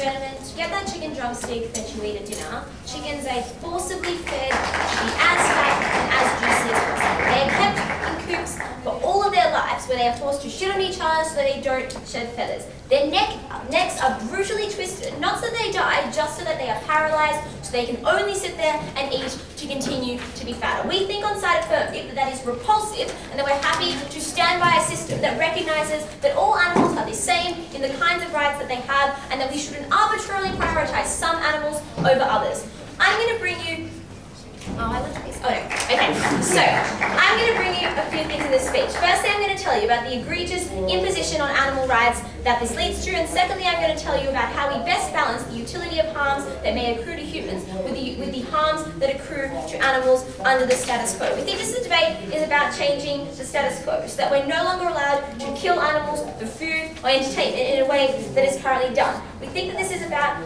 gentlemen, to get that chicken drumstick that you eat at dinner, chickens are forcibly fed to be as fat and as juicy as possible. They are kept in coops for all of their lives, where they are forced to shit on each other so that they don't shed feathers. Their necks are brutally twisted, not so that they die, just so that they are paralyzed, so they can only sit there and eat to continue to be fatter. We think on side Affirmative that is repulsive, and that we're happy to stand by a system that recognizes that all animals are the same in the kinds of rights that they have, and that we shouldn't arbitrarily prioritize some animals over others. I'm going to bring you... Oh, I left this. Oh, no. Okay. So, I'm going to bring you a few things in this speech. Firstly, I'm going to tell you about the egregious imposition on animal rights that this leads to, and secondly, I'm going to tell you about how we best balance the utility of harms that may accrue to humans with the harms that accrue to animals under the status quo. We think this debate is about changing the status quo, so that we're no longer allowed to kill animals for food or entertainment in a way that is currently done. We think that this is about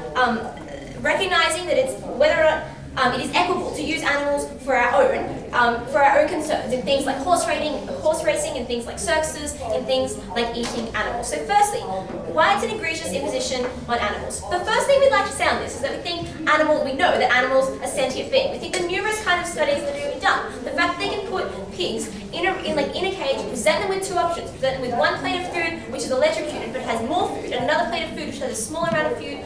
recognizing that it's whether or not it is equitable to use animals for our own concerns in things like horse racing, and things like circuses, and things like eating animals. So firstly, why it's an egregious imposition on animals. The first thing we'd like to say on this is that we know that animals are sentient beings. We think the numerous kind of studies that have been done, the fact that they can put pigs in a cage, present them with two options, present them with one plate of food which is electrocuted but has more food, and another plate of food which has a smaller amount of food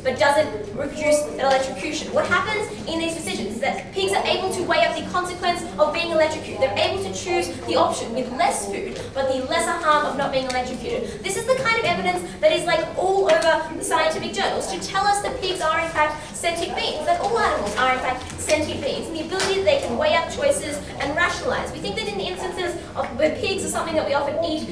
but doesn't reduce that electrocution. What happens in these decisions is that pigs are able to weigh up the consequence of being electrocuted. They're able to choose the option with less food but the lesser harm of not being electrocuted. This is the kind of evidence that is all over the scientific journals to tell us that pigs are in fact sentient beings, that all animals are in fact sentient beings, and the ability that they can weigh up choices and rationalize. We think that in the instances of where pigs are something that we often eat,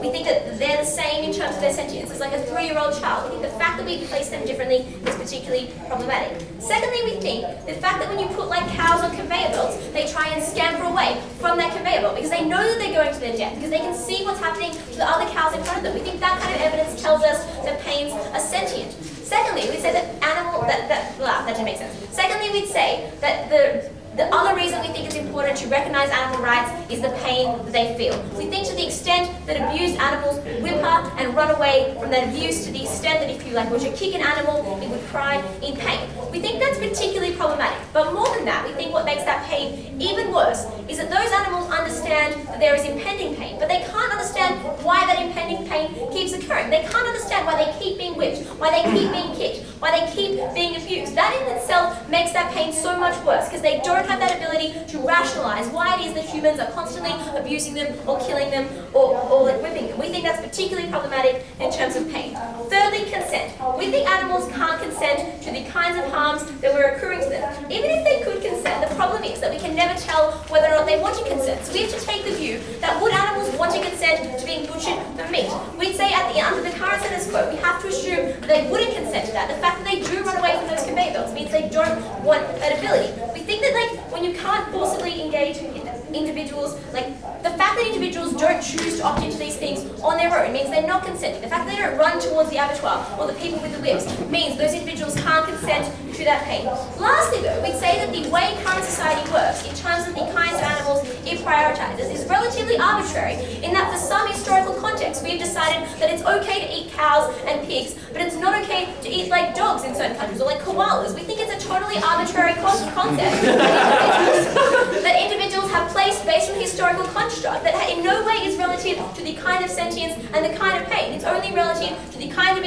we think that they're the same in terms of their sentience as a 3-year-old child. We think the fact that we place them differently is particularly problematic. Secondly, we think the fact that when you put cows on conveyor belts, they try and scamper away from that conveyor belt because they know that they're going to their death, because they can see what's happening to the other cows in front of them. We think that kind of evidence tells us that pains are sentient. Secondly, we'd say that that didn't make sense. Secondly, we'd say that the other reason we think it's important to recognize animal rights is the pain that they feel. We think to the extent that abused animals whimper and run away from that abuse, to the extent that if you were to kick an animal, it would cry in pain. We think that's particularly problematic. But more than that, we think what makes that pain even worse is that those animals understand that there is impending pain, but they can't understand why that impending pain keeps occurring. They can't understand why they keep being whipped, why they keep being kicked, why they keep being abused. That in itself makes that pain so much worse, because they don't have that ability to rationalize why it is that humans are constantly abusing them or killing them or whipping them. We think that's particularly problematic in terms of pain. Thirdly, consent. We think animals can't consent to the kinds of harms that were accruing to them. Even if they could consent, the problem is that we can never tell whether or not they want to consent. So we have to take the view that would animals want to consent to being butchered for meat? We'd say under the current status quo, we have to assume that they wouldn't consent to that. The fact that they do run away from those conveyor belts means they don't want that ability. We think that when you can't forcibly engage individuals, the fact that individuals don't choose to opt into these things on their own means they're not consenting. The fact that they don't run towards the abattoir or the people with the whips means those individuals can't consent to that pain. Lastly though, we'd say that the way current society works in terms of the kinds of animals it prioritizes is relatively arbitrary, in that for some historical context we've decided that it's okay to eat cows and pigs, but it's not okay to eat dogs in certain countries, or koalas. We think it's a totally arbitrary concept that individuals have placed based on a historical construct that in no way is relative to the kind of sentience and the kind of pain. It's only relative to the kind of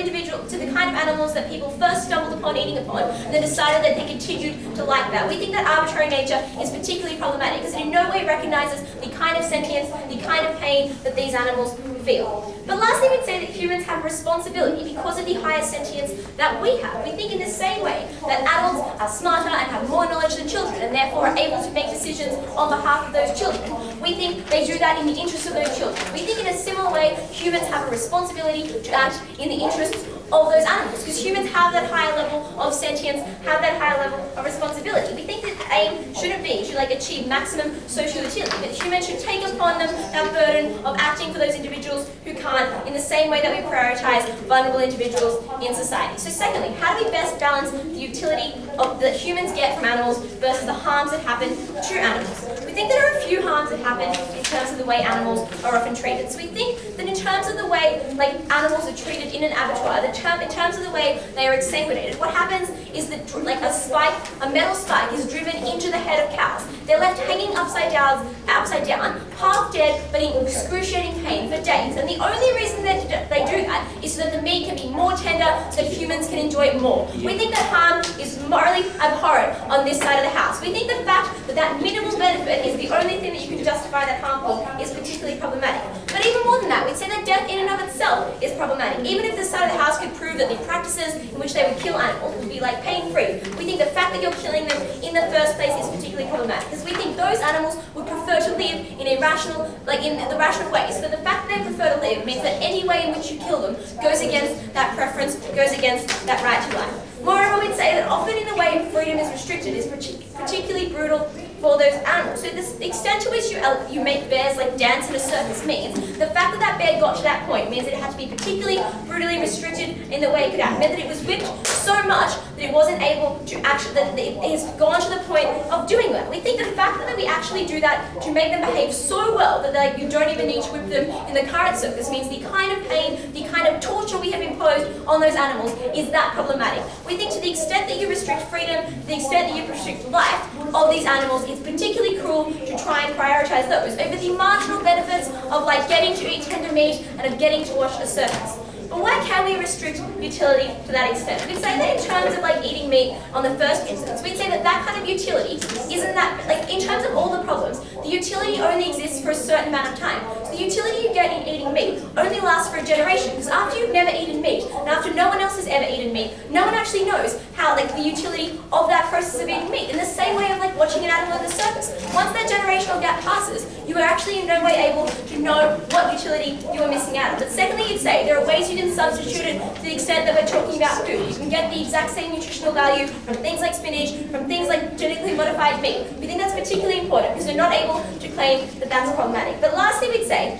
animals that people first stumbled upon eating upon, and then decided that they continued to like that. We think that arbitrary nature is particularly problematic, because it in no way recognizes the kind of sentience, the kind of pain that these animals feel. But lastly, we'd say that humans have a responsibility because of the higher sentience that we have. We think in the same way that adults are smarter and have more knowledge than children, and therefore are able to make decisions on behalf of those children. We think they do that in the interest of those children. We think in a similar way, humans have a responsibility to act in the interests of those animals, because humans have that higher level of sentience, have that higher level of responsibility. We think that the aim shouldn't be to achieve maximum social utility, but humans should take upon them that burden of acting for those individuals who can't, in the same way that we prioritize vulnerable individuals in society. So secondly, how do we best balance the utility that humans get from animals versus the harms that happen to animals? We We think there are a few harms that happen in terms of the way animals are often treated. So we think that in terms of the way animals are treated in an abattoir, in terms of the way they are exsanguinated, what happens is that a metal spike is driven into the head of cows. They're left hanging upside down, half dead, but in excruciating pain for days. And the only reason that they do that is so that the meat can be more tender, so that humans can enjoy it more. We think that harm is morally abhorrent on this side of the house. We think the fact that that minimal benefit is the only thing that you can justify that harmful is particularly problematic. But even more than that, we'd say that death in and of itself is problematic. Even if this side of the house could prove that the practices in which they would kill animals would be pain-free, we think the fact that you're killing them in the first place is particularly problematic, because we think those animals would prefer to live in a rational, in the rational way. So the fact that they prefer to live means that any way in which you kill them goes against that preference, goes against that right to life. Moreover, we'd say that often in the way freedom is restricted is particularly brutal for those animals. So the extent to which you make bears dance in a circus means the fact that that bear got to that point means that it had to be particularly brutally restricted in the way it could act. It meant that it was whipped so much that it wasn't able to actually, that it has gone to the point of doing that. We think the fact that we actually do that to make them behave so well that you don't even need to whip them in the current circus means the kind of pain, the kind of torture we have imposed on those animals is that problematic. We think to the extent that you restrict freedom, to the extent that you restrict life of these animals, it's particularly cruel to try and prioritize those over the marginal benefits of getting to eat tender meat and of getting to watch a circus. But why can we restrict utility to that extent? We'd say that in terms of eating meat on the first instance, we'd say that that kind of utility isn't that, in terms of all the problems, the utility only exists for a certain amount of time. So the utility you get in eating meat only lasts for a generation, because after you've never eaten meat, and after no one else has ever eaten meat, no one actually knows how, the utility of that process of eating meat, in the same way of watching an animal in the circus. Once that generational gap passes, you are actually in no way able to know what utility you are missing out on. But secondly, you'd say there are ways you can substitute it to the extent that we're talking about food. You can get the exact same nutritional value from things like spinach, from things like genetically modified meat. We think that's particularly important because we're not able to claim that that's problematic. But lastly, we'd say,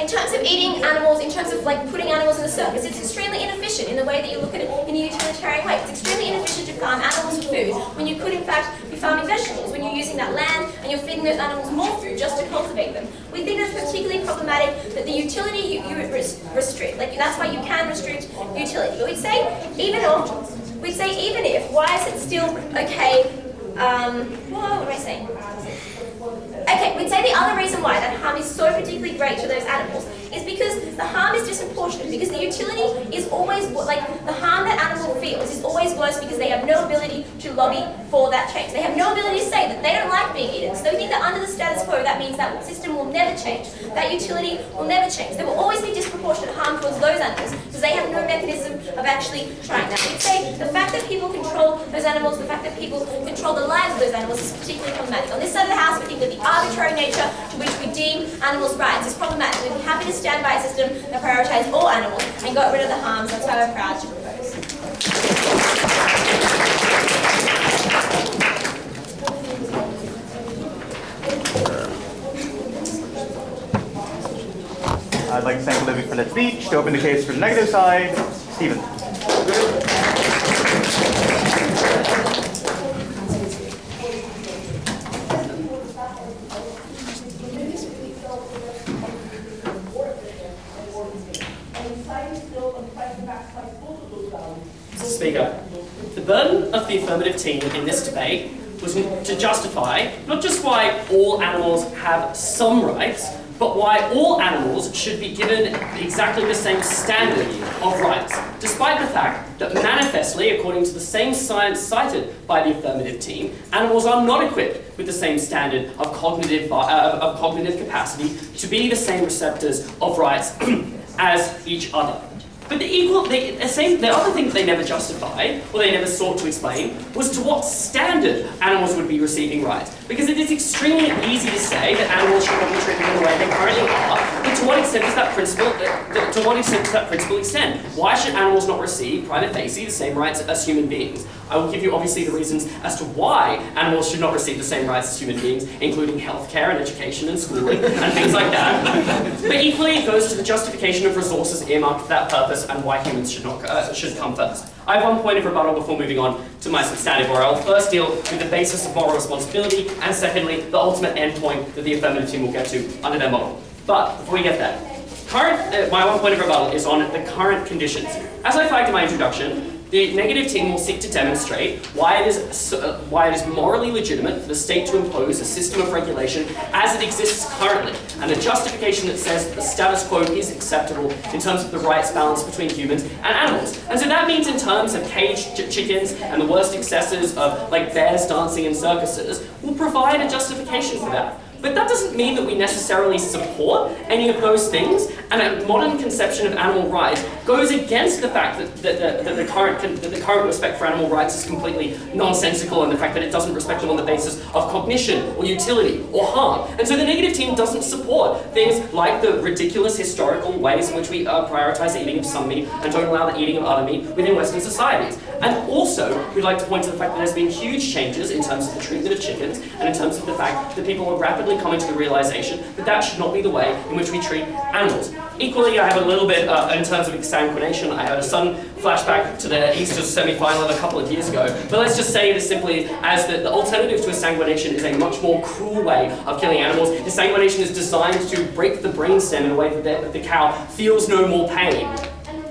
in terms of eating animals, in terms of putting animals in the circus, it's extremely inefficient in the way that you look at it in a utilitarian way. It's extremely inefficient to farm animals for food when you could in fact be farming vegetables, when you're using that land and you're feeding those animals more food just to cultivate them. We think that's particularly problematic that the utility you restrict, that's why you can restrict utility. But we'd say even if, why is it still okay, what am I saying? Okay, we'd say the other reason why that harm is so particularly great to those animals is because the harm is disproportionate, because the utility is always, the harm that animal feels is always worse because they have no ability to lobby for that change. They have no ability to say that they don't like being eaten. So we think that under the status quo, that means that system will never change. That utility will never change. There will always be disproportionate harm towards those animals because they have no mechanism of actually trying that. We'd say the fact that people control those animals, the fact that people control the lives of those animals is particularly problematic. On this side of the house, we think that the arbitrary nature to which we deem animals' rights is problematic. We'd be happy to stand by a system that prioritised all animals and got rid of the harms. That's why we're proud to propose. I'd like to thank Olivia for that speech. To open the case for the negative side, Stephen. Speaker, the burden of the affirmative team in this debate was to justify not just why all animals have some rights, but why all animals should be given exactly the same standard of rights, despite the fact that manifestly, according to the same science cited by the affirmative team, animals are not equipped with the same standard of cognitive capacity to be the same receptors of rights as each other. But the other thing that they never justified, or they never sought to explain, was to what standard animals would be receiving rights. Because it is extremely easy to say that animals should not be treated in the way they currently are, but to to what extent does that principle extend? Why should animals not receive prima facie the same rights as human beings? I will give you obviously the reasons as to why animals should not receive the same rights as human beings, including healthcare and education and schooling and things like that. But equally, it goes to the justification of resources earmarked for that purpose and why humans should come first. I have one point of rebuttal before moving on to my substantive, where I'll first deal with the basis of moral responsibility, and secondly, the ultimate endpoint that the affirmative team will get to under their model. But before we get there, my one point of rebuttal is on the current conditions. As I flagged in my introduction, the negative team will seek to demonstrate why it is morally legitimate for the state to impose a system of regulation as it exists currently, and a justification that says that the status quo is acceptable in terms of the rights balance between humans and animals. And so that means in terms of caged chickens and the worst excesses of like bears dancing in circuses, will provide a justification for that. But that doesn't mean that we necessarily support any of those things, and a modern conception of animal rights goes against the fact that the current respect for animal rights is completely nonsensical, and the fact that it doesn't respect them on the basis of cognition or utility or harm. And so the negative team doesn't support things like the ridiculous historical ways in which we prioritize the eating of some meat and don't allow the eating of other meat within Western societies. And also, we'd like to point to the fact that there's been huge changes in terms of the treatment of chickens, and in terms of the fact that people are rapidly coming to the realization that that should not be the way in which we treat animals. Equally, I have a little bit in terms of exsanguination. I had a sudden flashback to the Easter semi-final a couple of years ago. But let's just say it as simply as that the alternative to exsanguination is a much more cruel way of killing animals. Exsanguination is designed to break the brainstem in a way that the cow feels no more pain.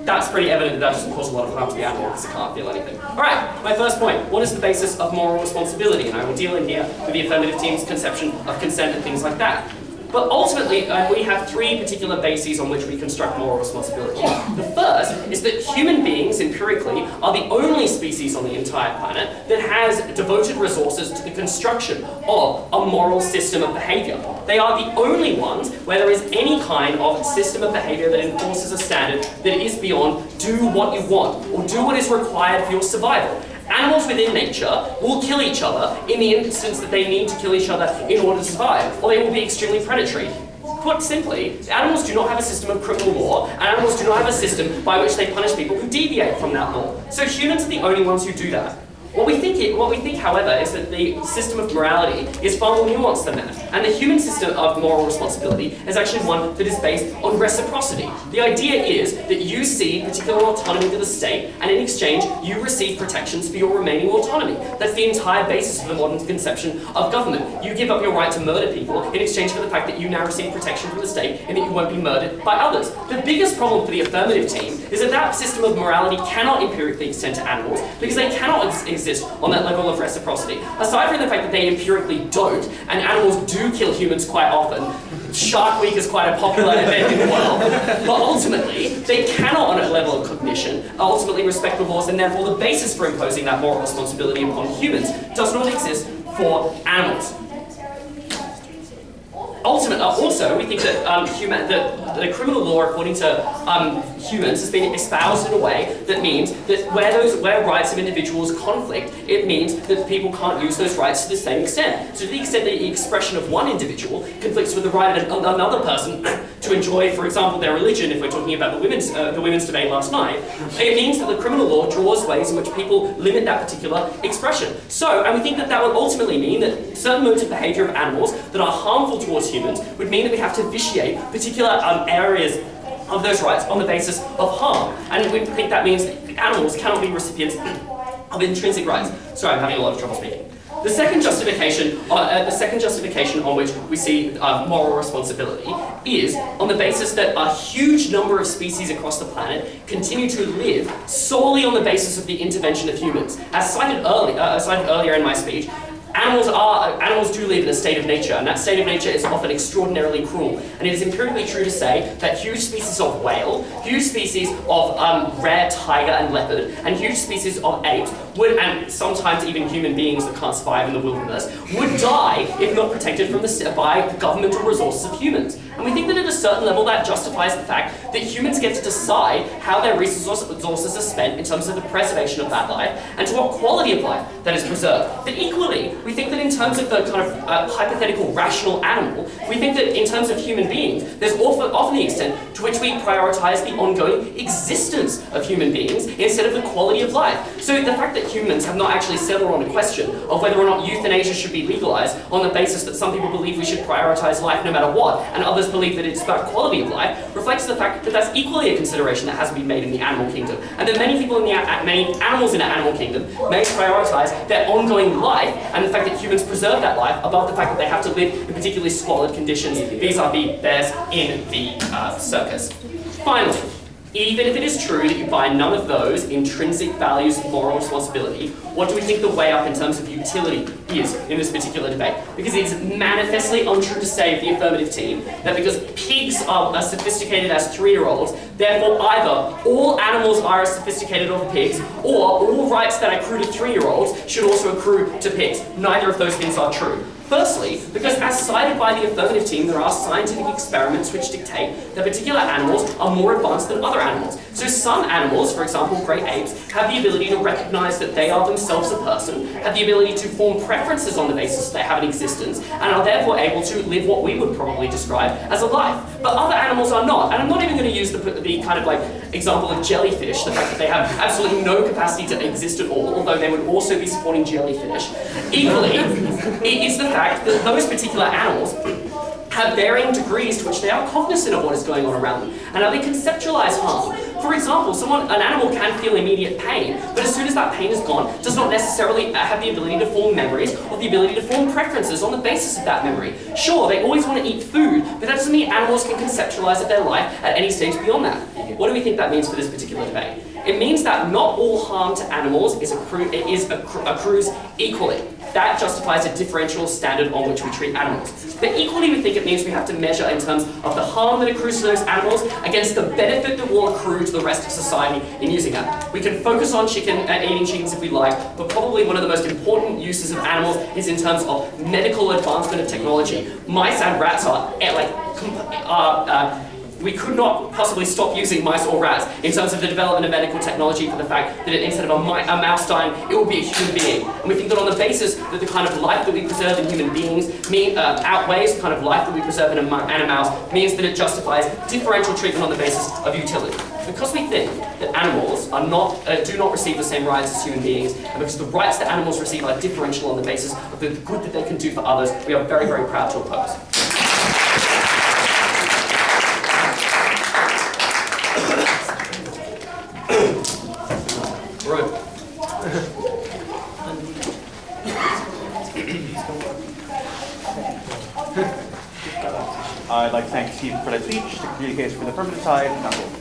That's pretty evident that doesn't cause a lot of harm to the animal because it can't feel anything. Alright, my first point. What is the basis of moral responsibility? And I will deal in here with the affirmative team's conception of consent and things like that. But ultimately, we have three particular bases on which we construct moral responsibility. The first is that human beings, empirically, are the only species on the entire planet that has devoted resources to the construction of a moral system of behavior. They are the only ones where there is any kind of system of behavior that enforces a standard that is beyond do what you want, or do what is required for your survival. Animals within nature will kill each other in the instance that they need to kill each other in order to survive, or they will be extremely predatory. Put simply, animals do not have a system of criminal law, and animals do not have a system by which they punish people who deviate from that law. So humans are the only ones who do that. What we think, however, is that the system of morality is far more nuanced than that. And the human system of moral responsibility is actually one that is based on reciprocity. The idea is that you cede particular autonomy to the state, and in exchange, you receive protections for your remaining autonomy. That's the entire basis of the modern conception of government. You give up your right to murder people in exchange for the fact that you now receive protection from the state and that you won't be murdered by others. The biggest problem for the affirmative team is that that system of morality cannot empirically extend to animals because they cannot exist on that level of reciprocity. Aside from the fact that they empirically don't, and animals do kill humans quite often, Shark Week is quite a popular event in the world, but ultimately, they cannot on a level of cognition ultimately respect the laws, and therefore the basis for imposing that moral responsibility upon humans does not exist for animals. Also, we think that the criminal law, according to humans, has been espoused in a way that means that where rights of individuals conflict, it means that people can't use those rights to the same extent. So to the extent that the expression of one individual conflicts with the right of another person to enjoy, for example, their religion, if we're talking about the women's debate last night, it means that the criminal law draws ways in which people limit that particular expression. And we think that would ultimately mean that certain modes of behavior of animals that are harmful towards humans would mean that we have to vitiate particular areas of those rights on the basis of harm. And we think that means that animals cannot be recipients of intrinsic rights. Sorry, I'm having a lot of trouble speaking. The second justification on which we see moral responsibility is on the basis that a huge number of species across the planet continue to live solely on the basis of the intervention of humans. As cited earlier in my speech, animals do live in a state of nature, and that state of nature is often extraordinarily cruel. And it is empirically true to say that huge species of whale, huge species of rare tiger and leopard, and huge species of apes would, and sometimes even human beings that can't survive in the wilderness, would die if not protected by the governmental resources of humans. And we think that at a certain level that justifies the fact that humans get to decide how their resources are spent in terms of the preservation of that life and to what quality of life that is preserved. But equally, we think that in terms of the kind of hypothetical rational animal, we think that in terms of human beings, there's often the extent to which we prioritize the ongoing existence of human beings instead of the quality of life. So the fact that humans have not actually settled on a question of whether or not euthanasia should be legalized on the basis that some people believe we should prioritize life no matter what, and others believe that it's about quality of life, reflects the fact that that's equally a consideration that hasn't been made in the animal kingdom, and that many people in many animals in the animal kingdom may prioritize their ongoing life and the fact that humans preserve that life above the fact that they have to live in particularly squalid conditions vis-a-vis bears in the circus. Finally, even if it is true that you buy none of those intrinsic values of moral responsibility, what do we think the way up in terms of utility is in this particular debate? Because it is manifestly untrue to say of the affirmative team that because pigs are as sophisticated as 3-year-olds, therefore either all animals are as sophisticated as pigs, or all rights that accrue to 3-year-olds should also accrue to pigs. Neither of those things are true. Firstly, because as cited by the affirmative team, there are scientific experiments which dictate that particular animals are more advanced than other animals. So some animals, for example great apes, have the ability to recognize that they are themselves a person, have the ability to form preferences on the basis that they have an existence, and are therefore able to live what we would probably describe as a life. But other animals are not. And I'm not even going to use the kind of like example of jellyfish, the fact that they have absolutely no capacity to exist at all, although they would also be supporting jellyfish. Equally, it is the fact that those particular animals have varying degrees to which they are cognizant of what is going on around them, and how they conceptualize harm. For example, an animal can feel immediate pain, but as soon as that pain is gone, does not necessarily have the ability to form memories or the ability to form preferences on the basis of that memory. Sure, they always want to eat food, but that doesn't mean animals can conceptualize of their life at any stage beyond that. What do we think that means for this particular debate? It means that not all harm to animals accrues equally. That justifies a differential standard on which we treat animals. But equally we think it means we have to measure in terms of the harm that accrues to those animals against the benefit that will accrue to the rest of society in using that. We can focus on eating chickens if we like, but probably one of the most important uses of animals is in terms of medical advancement of technology. Mice and rats we could not possibly stop using mice or rats in terms of the development of medical technology for the fact that instead of a mouse dying, it will be a human being. And we think that on the basis that the kind of life that we preserve in human beings outweighs the kind of life that we preserve in a mouse, means that it justifies differential treatment on the basis of utility. Because we think that animals are do not receive the same rights as human beings, and because the rights that animals receive are differential on the basis of the good that they can do for others, we are very, very proud to oppose. I'd like to thank Steve for that speech, to communicate for the affirmative side, and not vote.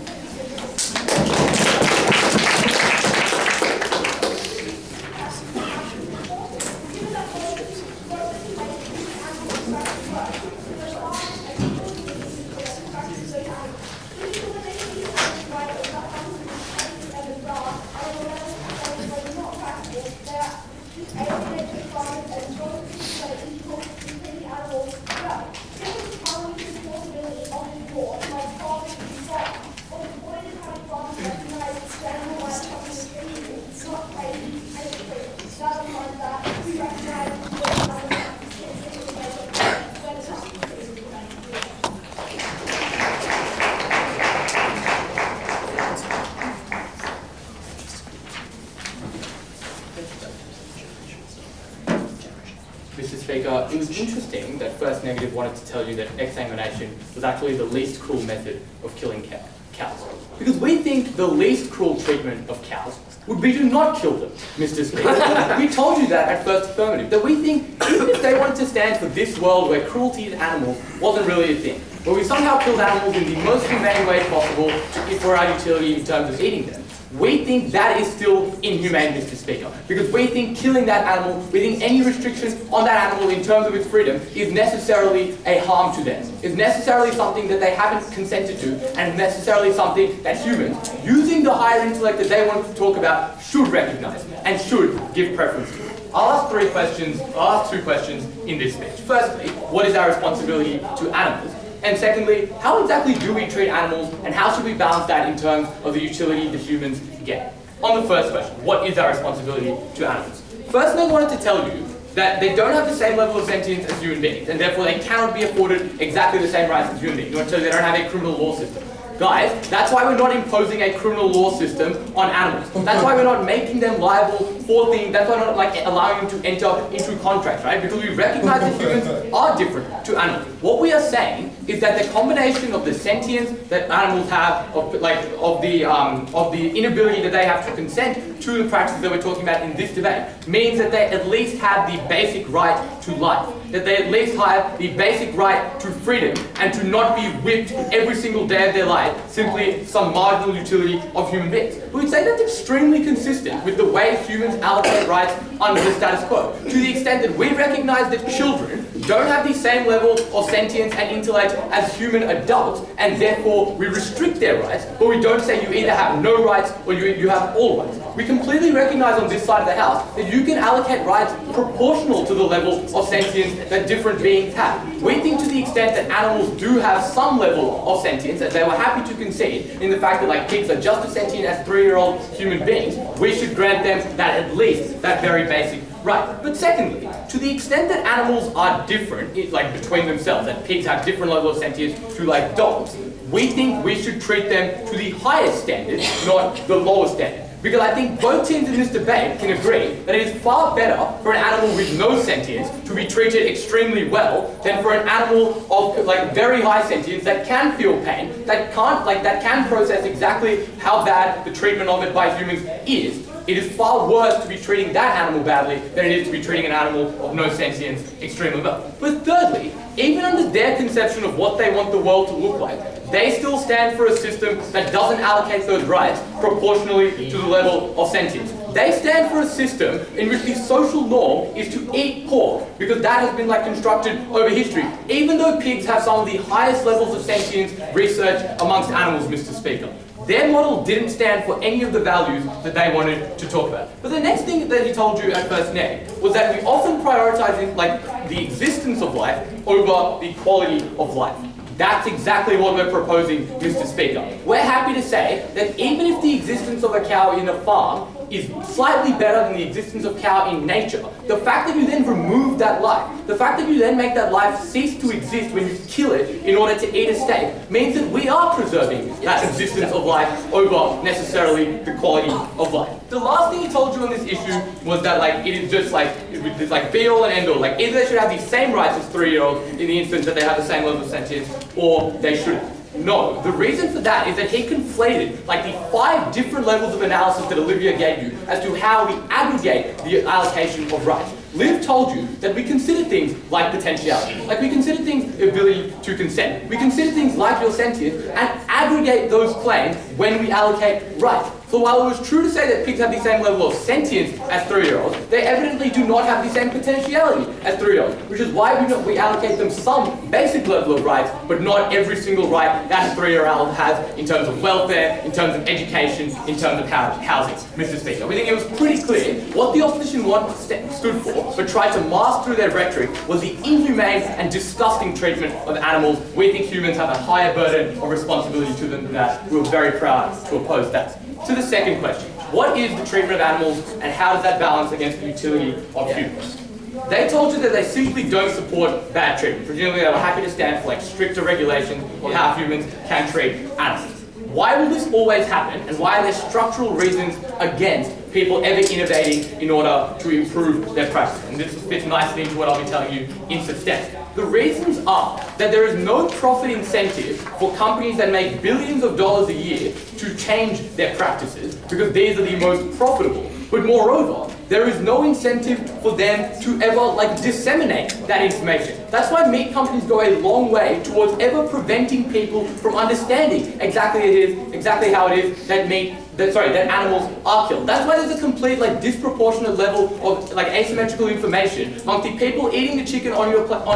Mr. Speaker, it was interesting that First Negative wanted to tell you that exsanguination was actually the least cruel method of killing cows. Because we think the least cruel treatment of cows would be to not kill them, Mr. Speaker. We told you that at First Affirmative, that we think even if they wanted to stand for this world where cruelty to animals wasn't really a thing, where we somehow killed animals in the most humane way possible for our utility in terms of eating them, we think that is still inhumane, Mr. Speaker, because we think killing that animal within any restrictions on that animal in terms of its freedom is necessarily a harm to them, is necessarily something that they haven't consented to, and necessarily something that humans, using the higher intellect that they want to talk about, should recognise and should give preference to. I'll ask two questions in this speech. Firstly, what is our responsibility to animals? And secondly, how exactly do we treat animals and how should we balance that in terms of the utility that humans get? On the first question, what is our responsibility to animals? First, I wanted to tell you that they don't have the same level of sentience as human beings, and therefore they cannot be afforded exactly the same rights as human beings. I want to tell you they don't have a criminal law system. Guys, that's why we're not imposing a criminal law system on animals. That's why we're not making them liable for things, that's why we're not like allowing them to enter into contracts, right? Because we recognize that humans are different to animals. What we are saying is that the combination of the sentience that animals have, of the inability that they have to consent to the practices that we're talking about in this debate, means that they at least have the basic right to life. That they at least have the basic right to freedom and to not be whipped every single day of their life, simply some marginal utility of human beings. We would say that's extremely consistent with the way humans allocate rights under the status quo, to the extent that we recognize that children don't have the same level of sentience and intellect as human adults, and therefore we restrict their rights, but we don't say you either have no rights or you have all rights. We completely recognize on this side of the house that you can allocate rights proportional to the level of sentience that different beings have. We think to the extent that animals do have some level of sentience, that they were happy to concede in the fact that like pigs are just as sentient as 3-year-old human beings, we should grant them that at least that very basic right. But secondly, to the extent that animals are different, like between themselves, that pigs have different levels of sentience to like dogs, we think we should treat them to the highest standard, not the lowest standard. Because I think both teams in this debate can agree that it is far better for an animal with no sentience to be treated extremely well than for an animal of like very high sentience that can feel pain, that can process exactly how bad the treatment of it by humans is. It is far worse to be treating that animal badly than it is to be treating an animal of no sentience extremely well. But thirdly, even under their conception of what they want the world to look like, they still stand for a system that doesn't allocate those rights proportionally to the level of sentience. They stand for a system in which the social norm is to eat pork, because that has been like constructed over history, even though pigs have some of the highest levels of sentience research amongst animals, Mr. Speaker. Their model didn't stand for any of the values that they wanted to talk about. But the next thing that he told you at first neg was that we often prioritize like the existence of life over the quality of life. That's exactly what we're proposing, Mr. Speaker. We're happy to say that even if the existence of a cow in a farm is slightly better than the existence of cow in nature, the fact that you then remove that life, the fact that you then make that life cease to exist when you kill it in order to eat a steak, means that we are preserving that existence of life over necessarily the quality of life. The last thing he told you on this issue was that like it is just like it's like be all and end all. Like either they should have the same rights as 3-year-olds in the instance that they have the same level of sentience, or they shouldn't. No, the reason for that is that he conflated like the 5 different levels of analysis that Olivia gave you as to how we aggregate the allocation of rights. Liv told you that we consider things like potentiality, like we consider things ability to consent. We consider things like your sentience and aggregate those claims when we allocate rights. So while it was true to say that pigs have the same level of sentience as 3-year-olds, they evidently do not have the same potentiality as 3-year-olds, which is why we allocate them some basic level of rights, but not every single right that a 3-year-old has in terms of welfare, in terms of education, in terms of housing, Mr. Speaker. We think it was pretty clear what the opposition stood for, but tried to mask through their rhetoric, was the inhumane and disgusting treatment of animals. We think humans have a higher burden of responsibility to them than that. We're very proud to oppose that. To the second question, what is the treatment of animals and how does that balance against the utility of humans? They told you that they simply don't support bad treatment. Presumably they were happy to stand for like stricter regulations on how humans can treat animals. Why will this always happen, and why are there structural reasons against people ever innovating in order to improve their practice? And this fits nicely into what I'll be telling you in substance. The reasons are that there is no profit incentive for companies that make billions of dollars a year to change their practices, because these are the most profitable. But moreover, there is no incentive for them to ever disseminate that information. That's why meat companies go a long way towards ever preventing people from understanding exactly how it is that that animals are killed. That's why there's a complete disproportionate level of asymmetrical information amongst the people eating the chicken on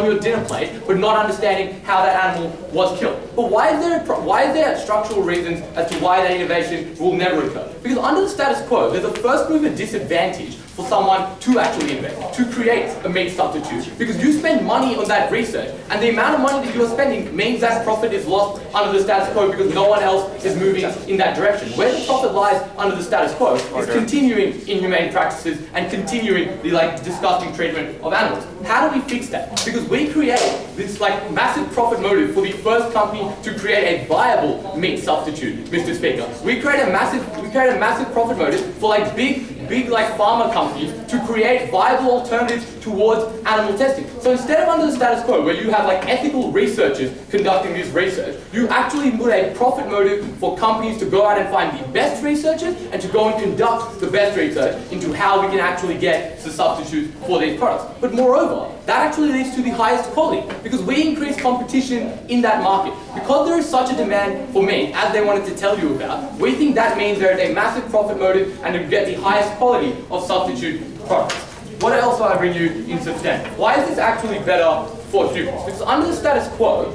your dinner plate, but not understanding how that animal was killed. But why is there structural reasons as to why that innovation will never occur? Because under the status quo, there's a first mover disadvantage for someone to actually invent, to create a meat substitute. Because you spend money on that research, and the amount of money that you're spending means that profit is lost under the status quo because no one else is moving in that direction. Where the profit lies under the status quo is continuing inhumane practices and continuing the disgusting treatment of animals. How do we fix that? Because we create this massive profit motive for the first company to create a viable meat substitute, Mr. Speaker. We create a massive profit motive for big pharma companies to create viable alternatives towards animal testing. So instead of under the status quo where you have ethical researchers conducting this research, you actually put a profit motive for companies to go out and find the best researchers and to go and conduct the best research into how we can actually get the substitutes for these products. But moreover, that actually leads to the highest quality because we increase competition in that market. Because there is such a demand for meat, as they wanted to tell you about, we think that means there is a massive profit motive and to get the highest quality of substitute products. What else do I bring you in substance? Why is this actually better for humans? Because under the status quo,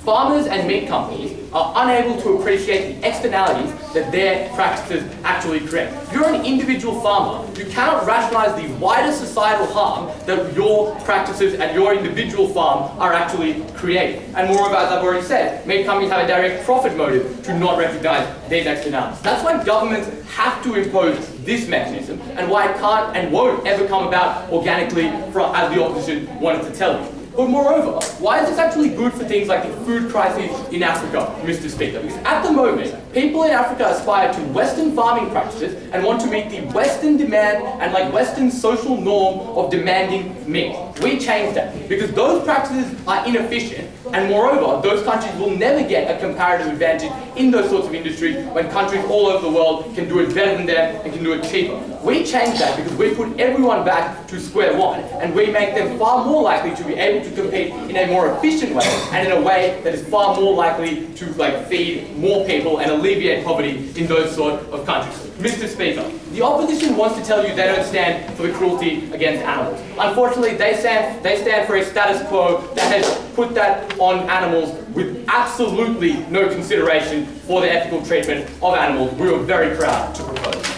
farmers and meat companies are unable to appreciate the externalities that their practices actually create. If you're an individual farmer, you cannot rationalize the wider societal harm that your practices at your individual farm are actually creating. And moreover, as I've already said, meat companies have a direct profit motive to not recognize these externalities. That's why governments have to impose this mechanism and why it can't and won't ever come about organically as the opposition wanted to tell you. But moreover, why is this actually good for things like the food crisis in Africa, Mr. Speaker? Because at the moment, people in Africa aspire to Western farming practices and want to meet the Western demand and Western social norm of demanding meat. We change that because those practices are inefficient, and moreover, those countries will never get a comparative advantage in those sorts of industries when countries all over the world can do it better than them and can do it cheaper. We change that because we put everyone back to square one and we make them far more likely to be able to compete in a more efficient way and in a way that is far more likely to feed more people and alleviate poverty in those sort of countries. Mr. Speaker, the opposition wants to tell you they don't stand for the cruelty against animals. Unfortunately, they stand for a status quo that has put that on animals with absolutely no consideration for the ethical treatment of animals. We were very proud to propose.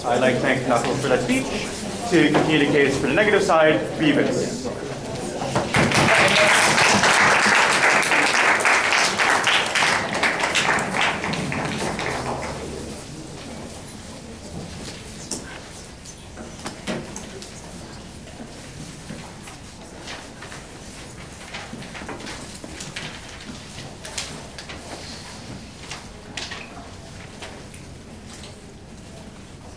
I'd like to thank Knuckles for that speech. To continue the case for the negative side, Beavis.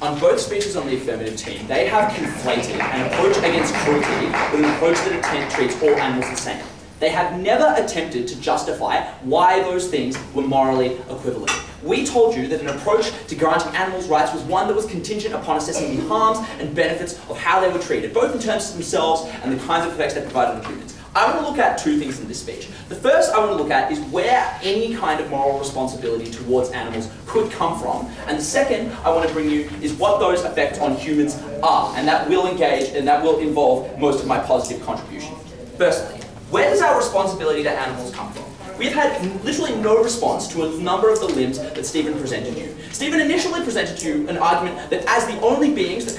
On both speeches on the affirmative team, they have conflated an approach against cruelty with an approach that treats all animals the same. They have never attempted to justify why those things were morally equivalent. We told you that an approach to granting animals' rights was one that was contingent upon assessing the harms and benefits of how they were treated, both in terms of themselves and the kinds of effects they provided on humans. I want to look at two things in this speech. The first I want to look at is where any kind of moral responsibility towards animals could come from. And the second I want to bring you is what those effects on humans are. And that will engage and that will involve most of my positive contribution. Firstly, where does our responsibility to animals come from? We've had literally no response to a number of the limbs that Stephen presented you. Stephen initially presented to you an argument that as the only beings that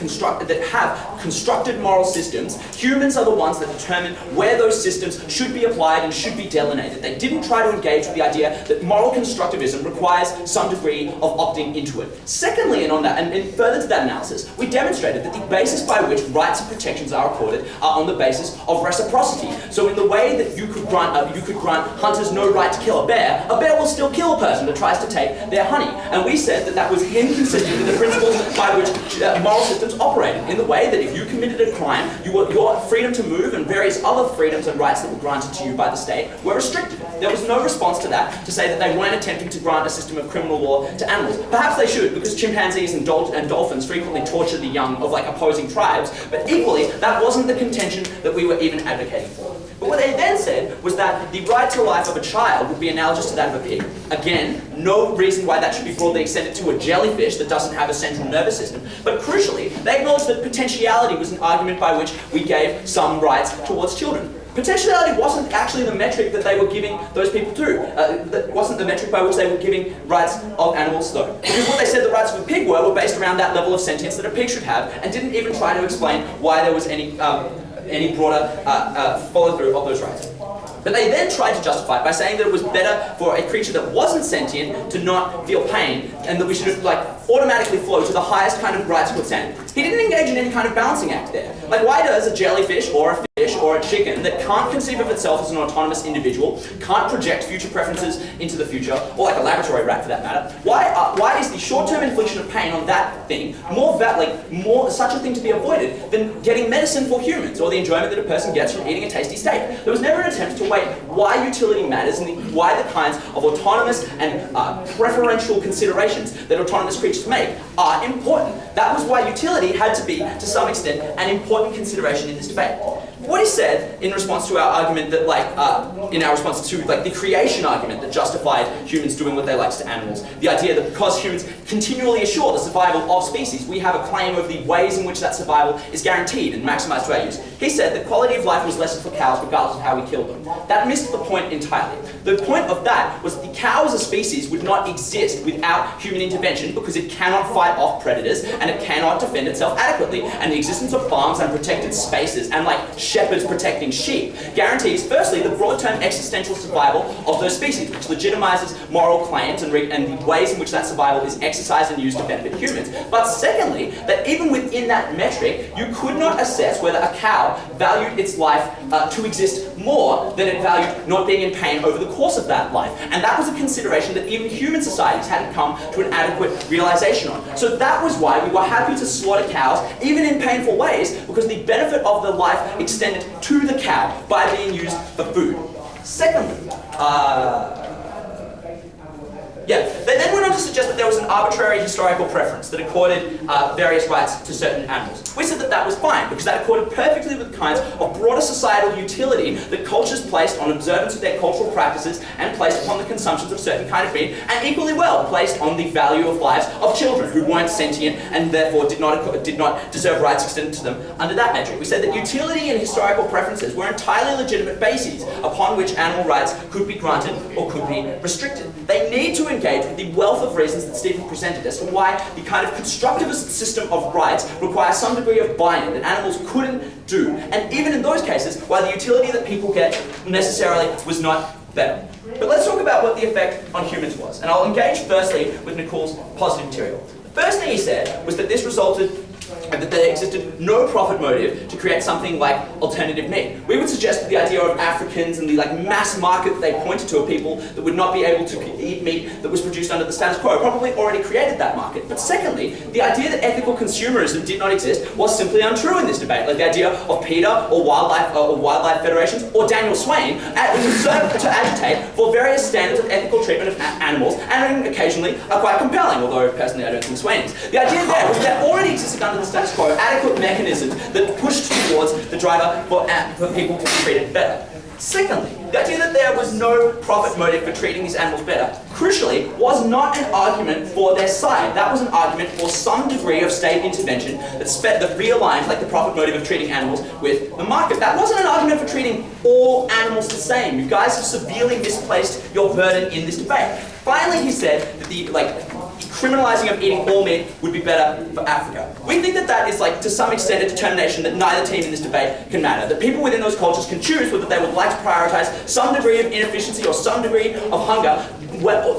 have constructed moral systems, humans are the ones that determine where those systems should be applied and should be delineated. They didn't try to engage with the idea that moral constructivism requires some degree of opting into it. Secondly, and further to that analysis, we demonstrated that the basis by which rights and protections are accorded are on the basis of reciprocity. So in the way that you could grant hunters no right to kill a bear will still kill a person that tries to take their honey. And we said that was inconsistent with the principles by which moral systems operated, in the way that if you committed a crime, your freedom to move and various other freedoms and rights that were granted to you by the state were restricted. There was no response to that to say that they weren't attempting to grant a system of criminal law to animals. Perhaps they should, because chimpanzees and dolphins frequently torture the young of opposing tribes, but equally, that wasn't the contention that we were even advocating for. But what they then said was that the right to life of a child would be analogous to that of a pig. Again, no reason why that should be broadly extended it to a jellyfish that doesn't have a central nervous system. But crucially, they acknowledged that potentiality was an argument by which we gave some rights towards children. Potentiality wasn't actually the metric that they were giving those people to. That wasn't the metric by which they were giving rights of animals though. Because what they said the rights of a pig were based around that level of sentience that a pig should have, and didn't even try to explain why there was any broader follow-through of those rights. But they then tried to justify it by saying that it was better for a creature that wasn't sentient to not feel pain, and that we should automatically flow to the highest kind of rights with sand. He didn't engage in any kind of balancing act there. Like, why does a jellyfish or a fish or a chicken that can't conceive of itself as an autonomous individual, can't project future preferences into the future, or like a laboratory rat for that matter, why is the short-term infliction of pain on that thing more such a thing to be avoided than getting medicine for humans, or the enjoyment that a person gets from eating a tasty steak? There was never an attempt to weigh why utility matters and why the kinds of autonomous and preferential considerations that autonomous creatures make are important. That was why utility had to be, to some extent, an important consideration in this debate. What he said in response to our argument that, in our response to the creation argument that justified humans doing what they like to animals, the idea that because humans continually assure the survival of species, we have a claim over the ways in which that survival is guaranteed and maximised to our use. He said the quality of life was lessened for cows regardless of how we killed them. That missed the point entirely. The point of that was that the cow as a species would not exist without human intervention because it cannot fight off predators and it cannot defend itself adequately. And the existence of farms and protected spaces and shepherds protecting sheep guarantees, firstly, the broad-term existential survival of those species, which legitimizes moral claims and the ways in which that survival is exercised and used to benefit humans. But secondly, that even within that metric, you could not assess whether a cow valued its life to exist more than it valued not being in pain over the course of that life. And that was a consideration that even human societies hadn't come to an adequate realization on. So that was why we were happy to slaughter cows, even in painful ways, because the benefit of the life extended to the cow by being used for food. Secondly, they then went on to suggest that there was an arbitrary historical preference that accorded various rights to certain animals. We said that that was fine, because that accorded perfectly with the kinds of broader societal utility that cultures placed on observance of their cultural practices and placed upon the consumptions of certain kind of meat, and equally well placed on the value of lives of children who weren't sentient and therefore did not deserve rights extended to them under that metric. We said that utility and historical preferences were entirely legitimate bases upon which animal rights could be granted or could be restricted. They need to engage with the wealth of reasons that Stephen presented as to why the kind of constructivist system of rights requires some degree of buy-in that animals couldn't do, and even in those cases, why the utility that people get necessarily was not better. But let's talk about what the effect on humans was, and I'll engage firstly with Nicole's positive material. The first thing he said was that this resulted that there existed no profit motive to create something like alternative meat. We would suggest that the idea of Africans and the mass market that they pointed to of people that would not be able to eat meat that was produced under the status quo probably already created that market. But secondly, the idea that ethical consumerism did not exist was simply untrue in this debate. Like the idea of PETA or wildlife federations or Daniel Swain served to agitate for various standards of ethical treatment of animals, and occasionally are quite compelling, although personally I don't think Swain is. The idea there was that already existed under the status quo adequate mechanisms that pushed towards the driver for people to be treated better. Secondly, the idea that there was no profit motive for treating these animals better, crucially, was not an argument for their side. That was an argument for some degree of state intervention that realigned the profit motive of treating animals with the market. That wasn't an argument for treating all animals the same. You guys have severely misplaced your burden in this debate. Finally, he said that the criminalizing of eating all meat would be better for Africa. We think that that is, to some extent, a determination that neither team in this debate can matter. That people within those cultures can choose whether they would like to prioritize some degree of inefficiency or some degree of hunger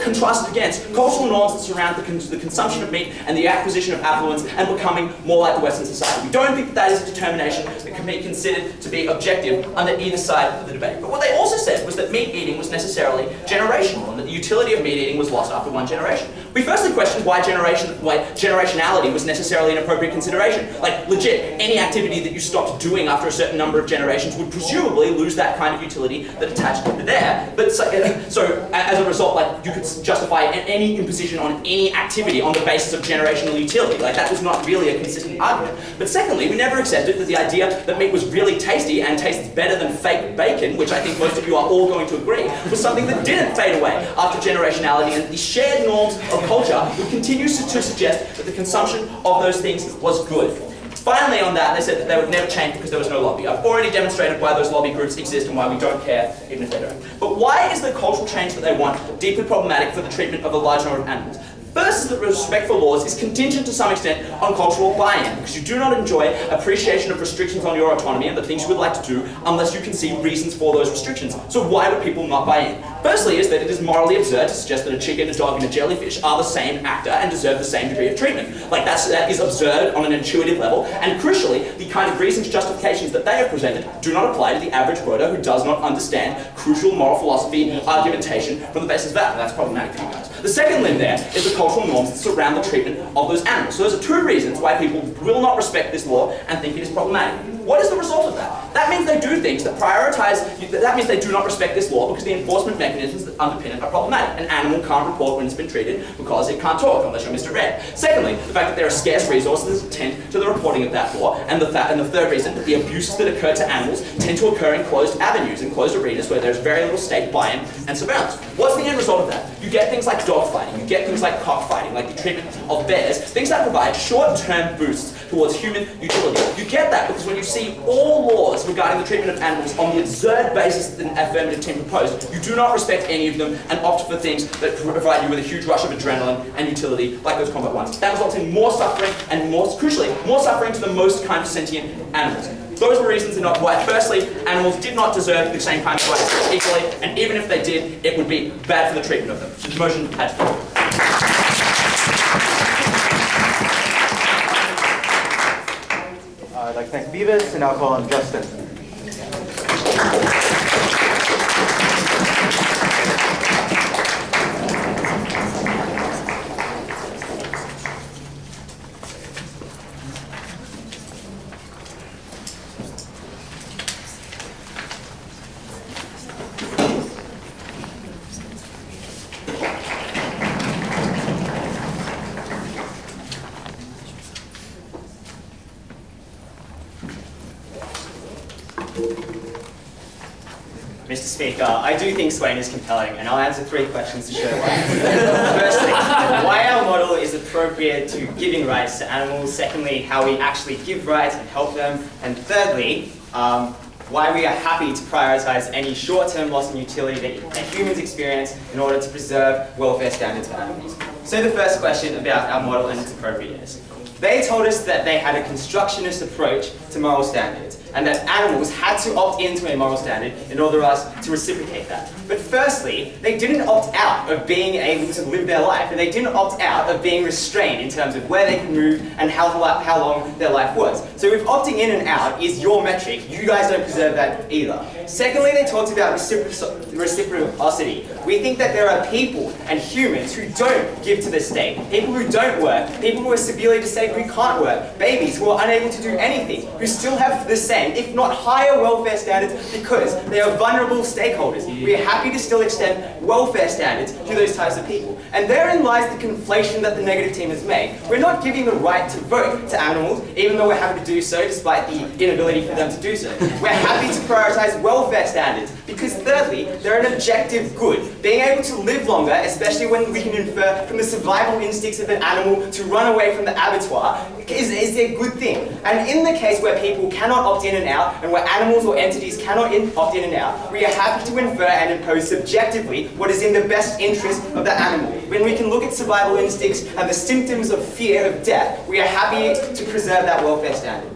contrasted against cultural norms that surround the consumption of meat and the acquisition of affluence and becoming more like the Western society. We don't think that is a determination that can be considered to be objective under either side of the debate. But what they also said was that meat eating was necessarily generational and that the utility of meat eating was lost after one generation. We firstly questioned why generationality was necessarily an appropriate consideration. Legit, any activity that you stopped doing after a certain number of generations would presumably lose that kind of utility that attached to there. But so as a result, you could justify any imposition on any activity on the basis of generational utility. That was not really a consistent argument. But secondly, we never accepted that the idea that meat was really tasty and tastes better than fake bacon, which I think most of you are all going to agree, was something that didn't fade away after generationality, and the shared norms of of culture which continues to suggest that the consumption of those things was good. Finally on that, they said that they would never change because there was no lobby. I've already demonstrated why those lobby groups exist and why we don't care, even if they don't. But why is the cultural change that they want deeply problematic for the treatment of a large number of animals? First is that respect for laws is contingent to some extent on cultural buy-in, because you do not enjoy appreciation of restrictions on your autonomy and the things you would like to do unless you can see reasons for those restrictions. So why would people not buy in? Firstly is that it is morally absurd to suggest that a chicken, a dog, and a jellyfish are the same actor and deserve the same degree of treatment. Like that is absurd on an intuitive level, and crucially, the kind of reasons, justifications that they have presented do not apply to the average voter who does not understand crucial moral philosophy argumentation from the basis of that. That's problematic for you guys. The second limb there is the cultural norms that surround the treatment of those animals. So those are two reasons why people will not respect this law and think it is problematic. What is the result of that? That means they do things that prioritize, that means they do not respect this law because the enforcement mechanisms that underpin it are problematic. An animal can't report when it's been treated because it can't talk unless you're Mr. Red. Secondly, the fact that there are scarce resources that tend to the reporting of that law, and the third reason that the abuses that occur to animals tend to occur in closed avenues, in closed arenas where there's very little state buy-in and surveillance. What's the end result of that? You get things like dog fighting, you get things like cockfighting, like the treatment of bears, things that provide short-term boosts towards human utility. You get that because when you see all laws regarding the treatment of animals on the absurd basis that an affirmative team proposed, you do not respect any of them and opt for things that provide you with a huge rush of adrenaline and utility, like those combat ones. That results in more suffering and, crucially, more suffering to the most kind of sentient animals. Those were reasons enough why, firstly, animals did not deserve the same kind of rights equally, and even if they did, it would be bad for the treatment of them. So the motion had to go. I'd like to thank Beavis, and now call on Justin. Mr. Speaker, I do think Swain is compelling, and I'll answer 3 questions to show why. Firstly, why our model is appropriate to giving rights to animals. Secondly, how we actually give rights and help them. And thirdly, why we are happy to prioritize any short-term loss in utility that humans experience in order to preserve welfare standards for animals. So the first question about our model and its appropriateness. They told us that they had a constructionist approach to moral standards, and that animals had to opt into a moral standard in order for us to reciprocate that. But firstly, they didn't opt out of being able to live their life, and they didn't opt out of being restrained in terms of where they could move and how long their life was. So if opting in and out is your metric, you guys don't preserve that either. Secondly, they talked about reciprocity. We think that there are people and humans who don't give to the state, people who don't work, people who are severely disabled who can't work, babies who are unable to do anything, who still have the same, if not higher welfare standards because they are vulnerable stakeholders. We are happy to still extend welfare standards to those types of people. And therein lies the conflation that the negative team has made. We're not giving the right to vote to animals, even though we're happy to do so despite the inability for them to do so. We're happy to prioritize welfare standards because thirdly, they're an objective good. Being able to live longer, especially when we can infer from the survival instincts of an animal to run away from the abattoir, is a good thing. And in the case where people cannot opt in and out, and where animals or entities cannot opt in and out, we are happy to infer and impose subjectively what is in the best interest of the animal. When we can look at survival instincts and the symptoms of fear of death, we are happy to preserve that welfare standard.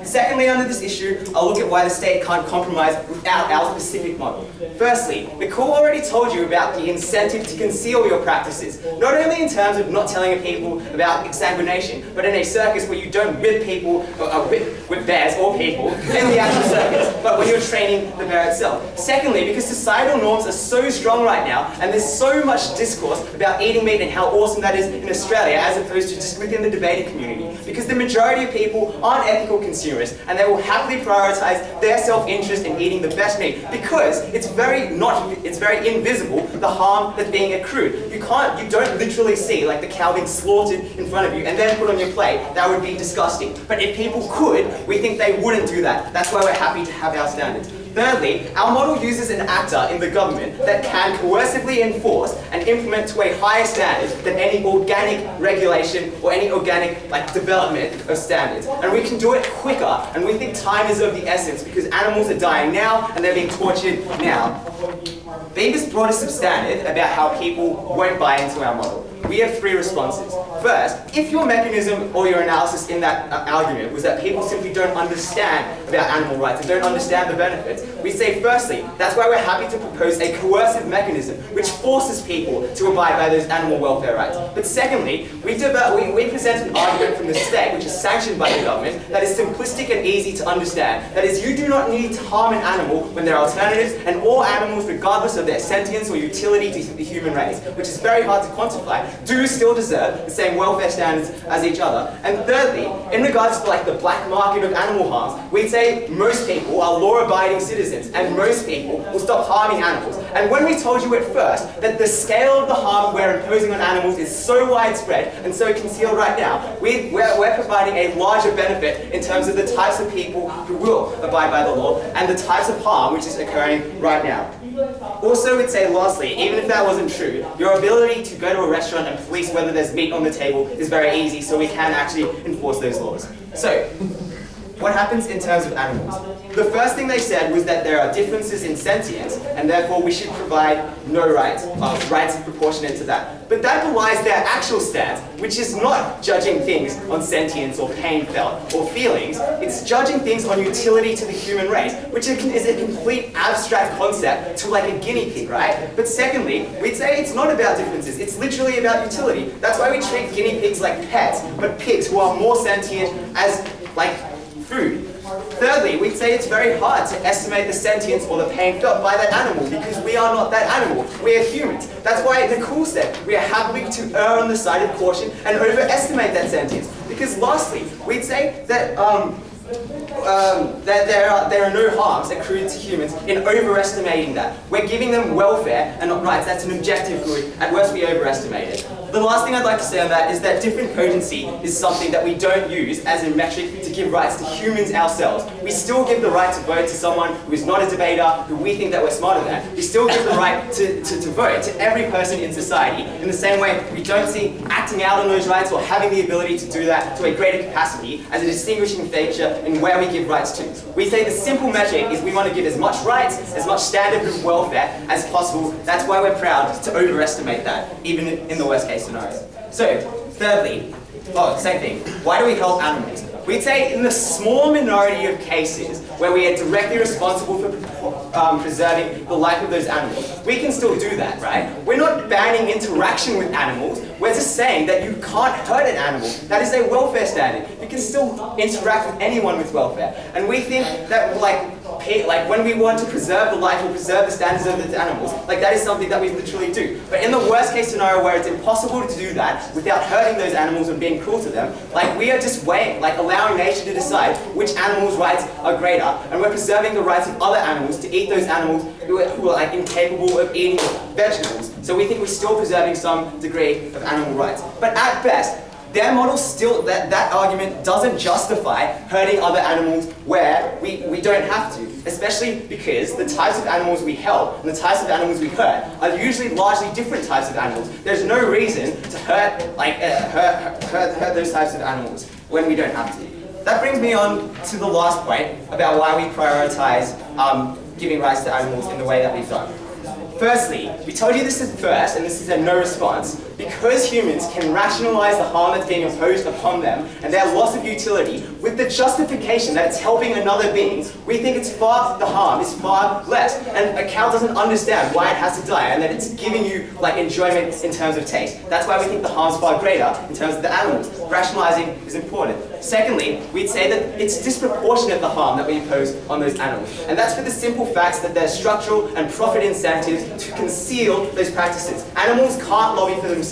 Secondly, under this issue, I'll look at why the state can't compromise without our specific model. Firstly, the call already told you about the incentive to conceal your practices, not only in terms of not telling people about exsanguination, but in a circus where you don't whip people, whip bears or people in the actual circus, but when you're training the bear itself. Secondly, because societal norms are so strong right now, and there's so much discourse about eating meat and how awesome that is in Australia, as opposed to just within the debating community, because the majority of people aren't ethical consumers, and they will happily prioritize their self-interest in eating the best meat because it's very invisible, the harm that's being accrued. You don't literally see like the cow being slaughtered in front of you and then put on your plate. That would be disgusting. But if people could, we think they wouldn't do that. That's why we're happy to have our standards. Thirdly, our model uses an actor in the government that can coercively enforce and implement to a higher standard than any organic regulation or any organic development of standards. And we can do it quicker, and we think time is of the essence because animals are dying now and they're being tortured now. Beavis brought a substandard about how people won't buy into our model. We have three responses. First, if your mechanism or your analysis in that argument was that people simply don't understand about animal rights and don't understand the benefits, we say firstly, that's why we're happy to propose a coercive mechanism which forces people to abide by those animal welfare rights. But secondly, we present an argument from the state, which is sanctioned by the government, that is simplistic and easy to understand. That is, you do not need to harm an animal when there are alternatives, and all animals, regardless of their sentience or utility to the human race, which is very hard to quantify, do still deserve the same welfare standards as each other. And thirdly, in regards to the black market of animal harms, we'd say most people are law-abiding citizens and most people will stop harming animals. And when we told you at first that the scale of the harm we're imposing on animals is so widespread and so concealed right now, we're providing a larger benefit in terms of the types of people who will abide by the law and the types of harm which is occurring right now. Also, we'd say lastly, even if that wasn't true, your ability to go to a restaurant and police whether there's meat on the table is very easy, so we can actually enforce those laws. So, what happens in terms of animals? The first thing they said was that there are differences in sentience, and therefore we should provide no rights, rights proportionate to that. But that belies their actual stance, which is not judging things on sentience or pain felt or feelings, it's judging things on utility to the human race, which is a complete abstract concept to like a guinea pig, right? But secondly, we'd say it's not about differences, it's literally about utility. That's why we treat guinea pigs like pets, but pigs who are more sentient as like food. Thirdly, we'd say it's very hard to estimate the sentience or the pain felt by that animal because we are not that animal, we are humans. That's why Nicole said we are happy to err on the side of caution and overestimate that sentience. Because lastly, we'd say that there are no harms accrued to humans in overestimating that. We're giving them welfare and not rights. That's an objective good. At worst, we overestimate it. The last thing I'd like to say on that is that different cogency is something that we don't use as a metric to give rights to humans ourselves. We still give the right to vote to someone who is not a debater, who we think that we're smarter than. We still give the right to vote to every person in society. In the same way, we don't see acting out on those rights or having the ability to do that to a greater capacity as a distinguishing feature in where we give rights to. We say the simple metric is we want to give as much rights, as much standard of welfare as possible. That's why we're proud to overestimate that, even in the worst case scenarios. So, thirdly, same thing. Why do we help animals? We'd say in the small minority of cases where we are directly responsible for preserving the life of those animals, we can still do that, right? We're not banning interaction with animals. We're just saying that you can't hurt an animal. That is a welfare standard. You can still interact with anyone with welfare. And we think that when we want to preserve the life or preserve the standards of the animals, that is something that we literally do. But in the worst case scenario where it's impossible to do that without hurting those animals and being cruel to them, we are just allowing nature to decide which animals' rights are greater, and we're preserving the rights of other animals to eat those animals who are incapable of eating vegetables. So we think we're still preserving some degree of animal rights. But at best, their model still, that argument doesn't justify hurting other animals where we don't have to, especially because the types of animals we help and the types of animals we hurt are usually largely different types of animals. There's no reason to hurt those types of animals when we don't have to. That brings me on to the last point about why we prioritize giving rights to animals in the way that we've done. Firstly, we told you this at first, and this is a no response. Because humans can rationalize the harm that's being imposed upon them and their loss of utility with the justification that it's helping another being, we think the harm is far less. And a cow doesn't understand why it has to die and that it's giving you enjoyment in terms of taste. That's why we think the harm's far greater in terms of the animals. Rationalizing is important. Secondly, we'd say that it's disproportionate the harm that we impose on those animals. And that's for the simple facts that there's structural and profit incentives to conceal those practices. Animals can't lobby for themselves.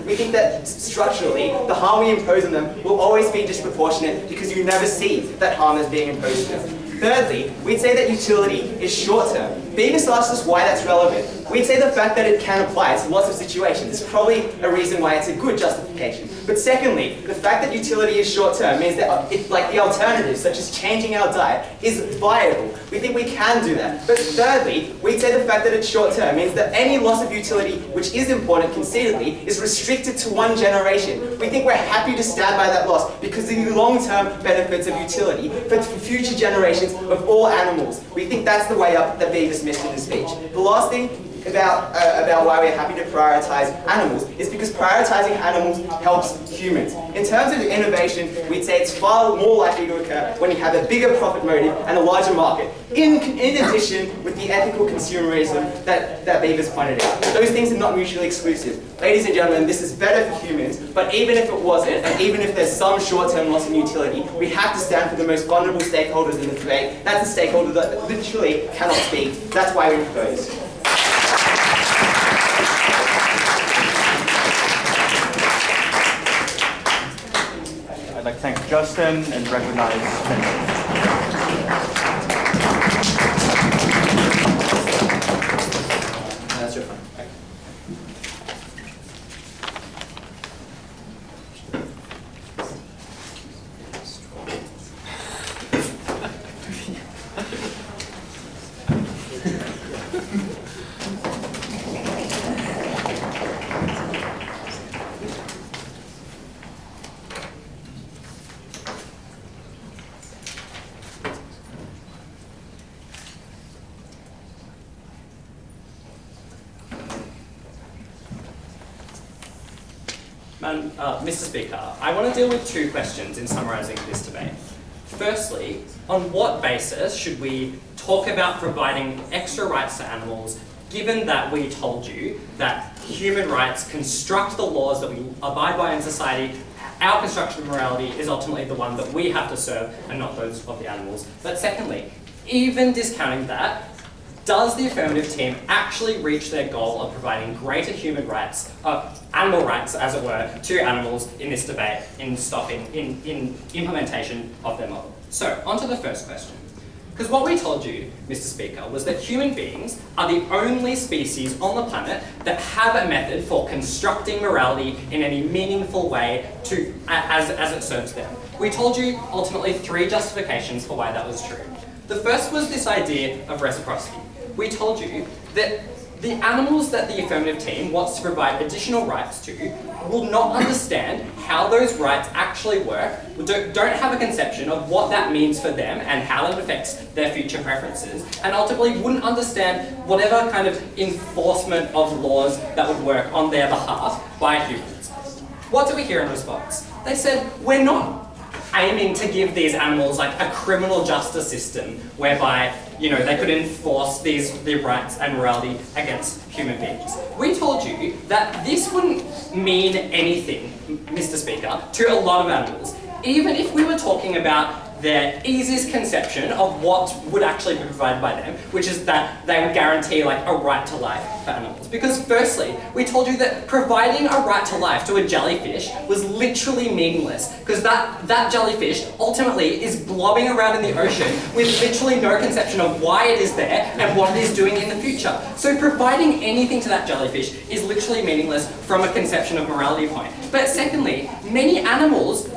We think that structurally, the harm we impose on them will always be disproportionate because you never see that harm that's being imposed on them. Thirdly, we'd say that utility is short-term. Beavis asked us why that's relevant. We'd say the fact that it can apply to lots of situations is probably a reason why it's a good justification. But secondly, the fact that utility is short-term means that the alternatives, such as changing our diet, is viable. We think we can do that. But thirdly, we'd say the fact that it's short-term means that any loss of utility, which is important conceitedly, is restricted to one generation. We think we're happy to stand by that loss because of the long-term benefits of utility for future generations of all animals. We think that's the way up that Beavis missed in his speech. The last thing about why we're happy to prioritize animals is because prioritizing animals helps humans. In terms of innovation, we'd say it's far more likely to occur when you have a bigger profit motive and a larger market. In addition, with the ethical consumerism that Beavis pointed out. Those things are not mutually exclusive. Ladies and gentlemen, this is better for humans, but even if it wasn't, and even if there's some short-term loss in utility, we have to stand for the most vulnerable stakeholders in the debate. That's a stakeholder that literally cannot speak. That's why we propose. I'd like to thank Justin and recognize Finley. That's your fun. Mr. Speaker, I want to deal with two questions in summarising this debate. Firstly, on what basis should we talk about providing extra rights to animals, given that we told you that human rights construct the laws that we abide by in society? Our construction of morality is ultimately the one that we have to serve and not those of the animals. But secondly, even discounting that, does the affirmative team actually reach their goal of providing greater human rights, animal rights as it were, to animals in this debate, in implementation of their model? So, on to the first question. Because what we told you, Mr. Speaker, was that human beings are the only species on the planet that have a method for constructing morality in any meaningful way as it serves them. We told you ultimately three justifications for why that was true. The first was this idea of reciprocity. We told you that the animals that the affirmative team wants to provide additional rights to will not understand how those rights actually work, don't have a conception of what that means for them and how it affects their future preferences, and ultimately wouldn't understand whatever kind of enforcement of laws that would work on their behalf by humans. What do we hear in response? They said, we're not aiming to give these animals like a criminal justice system whereby, you know, they could enforce their rights and morality against human beings. We told you that this wouldn't mean anything, Mr. Speaker, to a lot of animals, even if we were talking about their easiest conception of what would actually be provided by them, which is that they would guarantee like a right to life for animals. Because firstly, we told you that providing a right to life to a jellyfish was literally meaningless, because that jellyfish ultimately is blobbing around in the ocean with literally no conception of why it is there and what it is doing in the future. So providing anything to that jellyfish is literally meaningless from a conception of morality point. But secondly, many animals,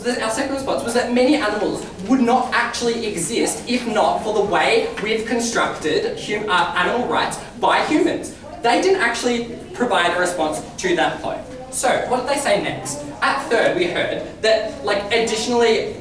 our second response was that many animals would not actually exist if not for the way we've constructed animal rights by humans. They didn't actually provide a response to that point. So, what did they say next? At third, we heard that, additionally,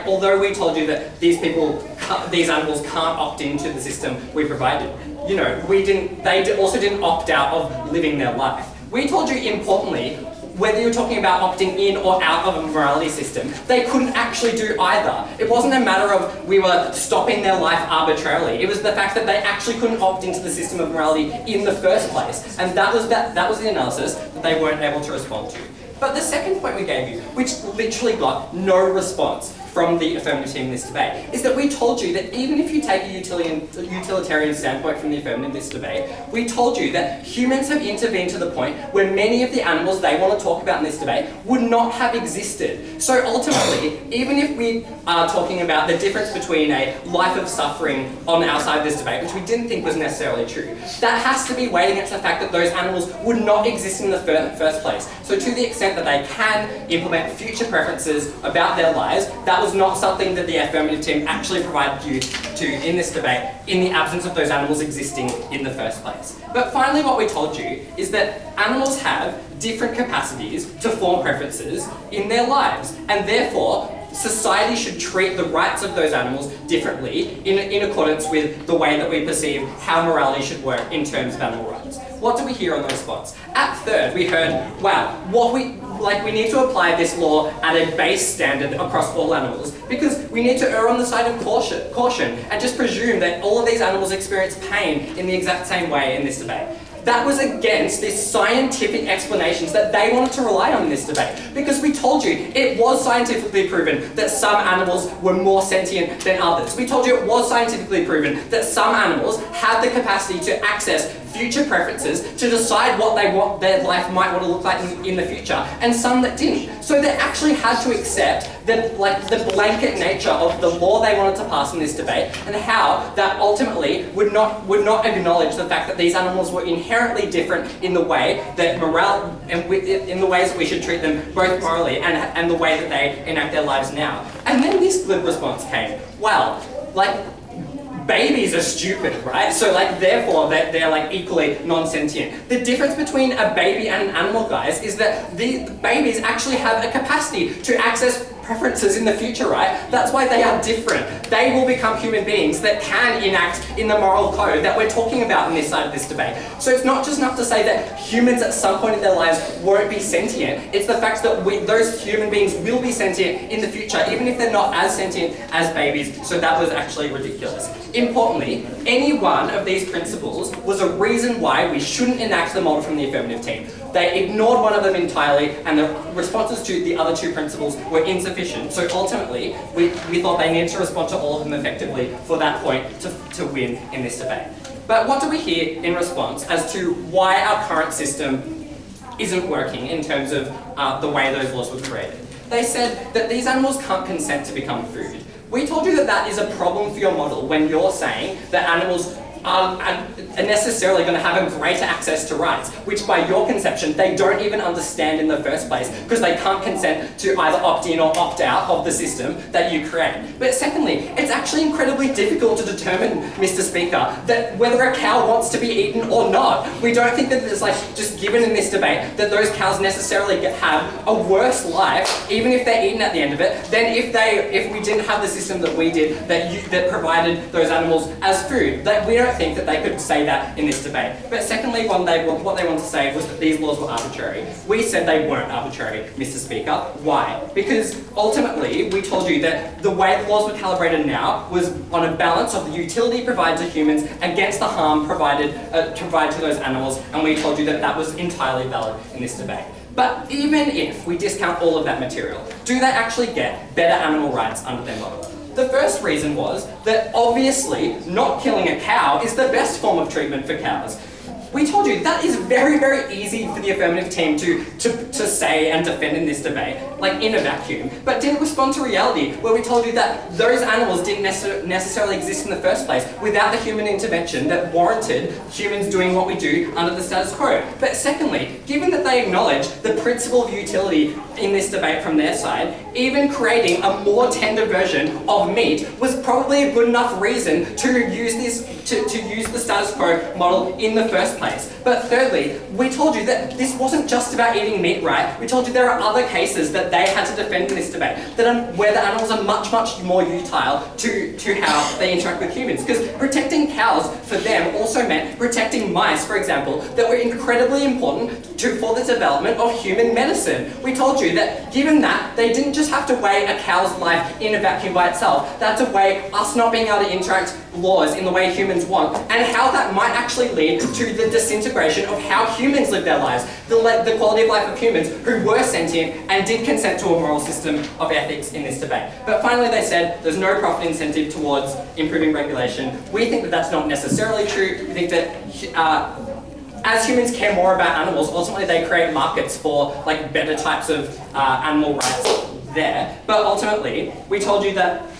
although we told you that these animals can't opt into the system we provided, you know, they also didn't opt out of living their life. We told you, importantly, whether you're talking about opting in or out of a morality system, they couldn't actually do either. It wasn't a matter of we were stopping their life arbitrarily. It was the fact that they actually couldn't opt into the system of morality in the first place. And that was the analysis that they weren't able to respond to. But the second point we gave you, which literally got no response from the affirmative team in this debate, is that we told you that even if you take a utilitarian standpoint from the affirmative in this debate, we told you that humans have intervened to the point where many of the animals they want to talk about in this debate would not have existed. So ultimately, even if we are talking about the difference between a life of suffering on our side of this debate, which we didn't think was necessarily true, that has to be weighed against the fact that those animals would not exist in the first place. So to the extent that they can implement future preferences about their lives, that was not something that the affirmative team actually provided you to in this debate in the absence of those animals existing in the first place. But finally what we told you is that animals have different capacities to form preferences in their lives, and therefore society should treat the rights of those animals differently in accordance with the way that we perceive how morality should work in terms of animal rights. What do we hear on those spots? At third, we heard, wow, we need to apply this law at a base standard across all animals because we need to err on the side of caution and just presume that all of these animals experience pain in the exact same way in this debate. That was against the scientific explanations that they wanted to rely on in this debate. Because we told you it was scientifically proven that some animals were more sentient than others. We told you it was scientifically proven that some animals had the capacity to access future preferences to decide what they want their life might want to look like in the future, and some that didn't. So they actually had to accept the blanket nature of the law they wanted to pass in this debate, and how that ultimately would not acknowledge the fact that these animals were inherently different in the way that in the ways that we should treat them both morally and the way that they enact their lives now. And then this glib response came. Well, babies are stupid, right? So therefore they're equally non-sentient. The difference between a baby and an animal, guys, is that the babies actually have a capacity to access preferences in the future, right? That's why they are different. They will become human beings that can enact in the moral code that we're talking about on this side of this debate. So it's not just enough to say that humans at some point in their lives won't be sentient. It's the fact that those human beings will be sentient in the future, even if they're not as sentient as babies. So that was actually ridiculous. Importantly, any one of these principles was a reason why we shouldn't enact the model from the affirmative team. They ignored one of them entirely, and the responses to the other two principles were insufficient. So ultimately, we thought they needed to respond to all of them effectively for that point to win in this debate. But what do we hear in response as to why our current system isn't working in terms of the way those laws were created? They said that these animals can't consent to become food. We told you that that is a problem for your model when you're saying that animals are necessarily going to have a greater access to rights, which by your conception they don't even understand in the first place because they can't consent to either opt in or opt out of the system that you create. But secondly, it's actually incredibly difficult to determine, Mr. Speaker, that whether a cow wants to be eaten or not. We don't think that it's just given in this debate that those cows necessarily have a worse life, even if they're eaten at the end of it, than if we didn't have the system that we did that provided those animals as food. That we don't think that they could say that in this debate. But secondly, what they wanted to say was that these laws were arbitrary. We said they weren't arbitrary, Mr. Speaker. Why? Because ultimately, we told you that the way the laws were calibrated now was on a balance of the utility provided to humans against the harm provided to those animals, and we told you that that was entirely valid in this debate. But even if we discount all of that material, do they actually get better animal rights under their model? The first reason was that obviously not killing a cow is the best form of treatment for cows. We told you that is very, very easy for the affirmative team to say and defend in this debate, in a vacuum, but didn't respond to reality, where we told you that those animals didn't necessarily exist in the first place without the human intervention that warranted humans doing what we do under the status quo. But secondly, given that they acknowledge the principle of utility in this debate from their side, even creating a more tender version of meat was probably a good enough reason to use the status quo model in the first place. But thirdly, we told you that this wasn't just about eating meat, right? We told you there are other cases that they had to defend in this debate where the animals are much, much more utile to how they interact with humans. Because protecting cows for them also meant protecting mice, for example, that were incredibly important for the development of human medicine. We told you that given that, they didn't just have to weigh a cow's life in a vacuum by itself, they had to weigh us not being able to interact laws in the way humans want, and how that might actually lead to the disintegration of how humans live their lives, the quality of life of humans who were sentient and did consent to a moral system of ethics in this debate. But finally they said there's no profit incentive towards improving regulation. We think that that's not necessarily true. We think that as humans care more about animals, ultimately they create markets for better types of animal rights there. But ultimately, we told you that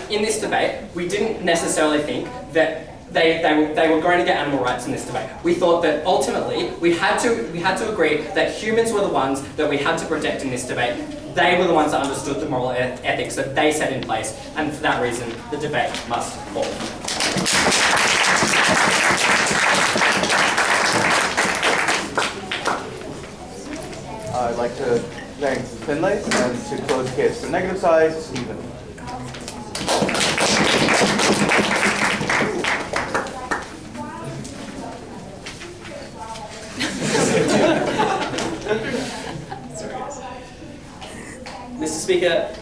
in this debate, we didn't necessarily think that they were going to get animal rights in this debate. We thought that ultimately we had to agree that humans were the ones that we had to protect in this debate. they were the ones that understood the moral ethics that they set in place, and for that reason, the debate must fall. I'd like to thank Finlay, and to close the case for the negative side, Stephen. Mr. Speaker,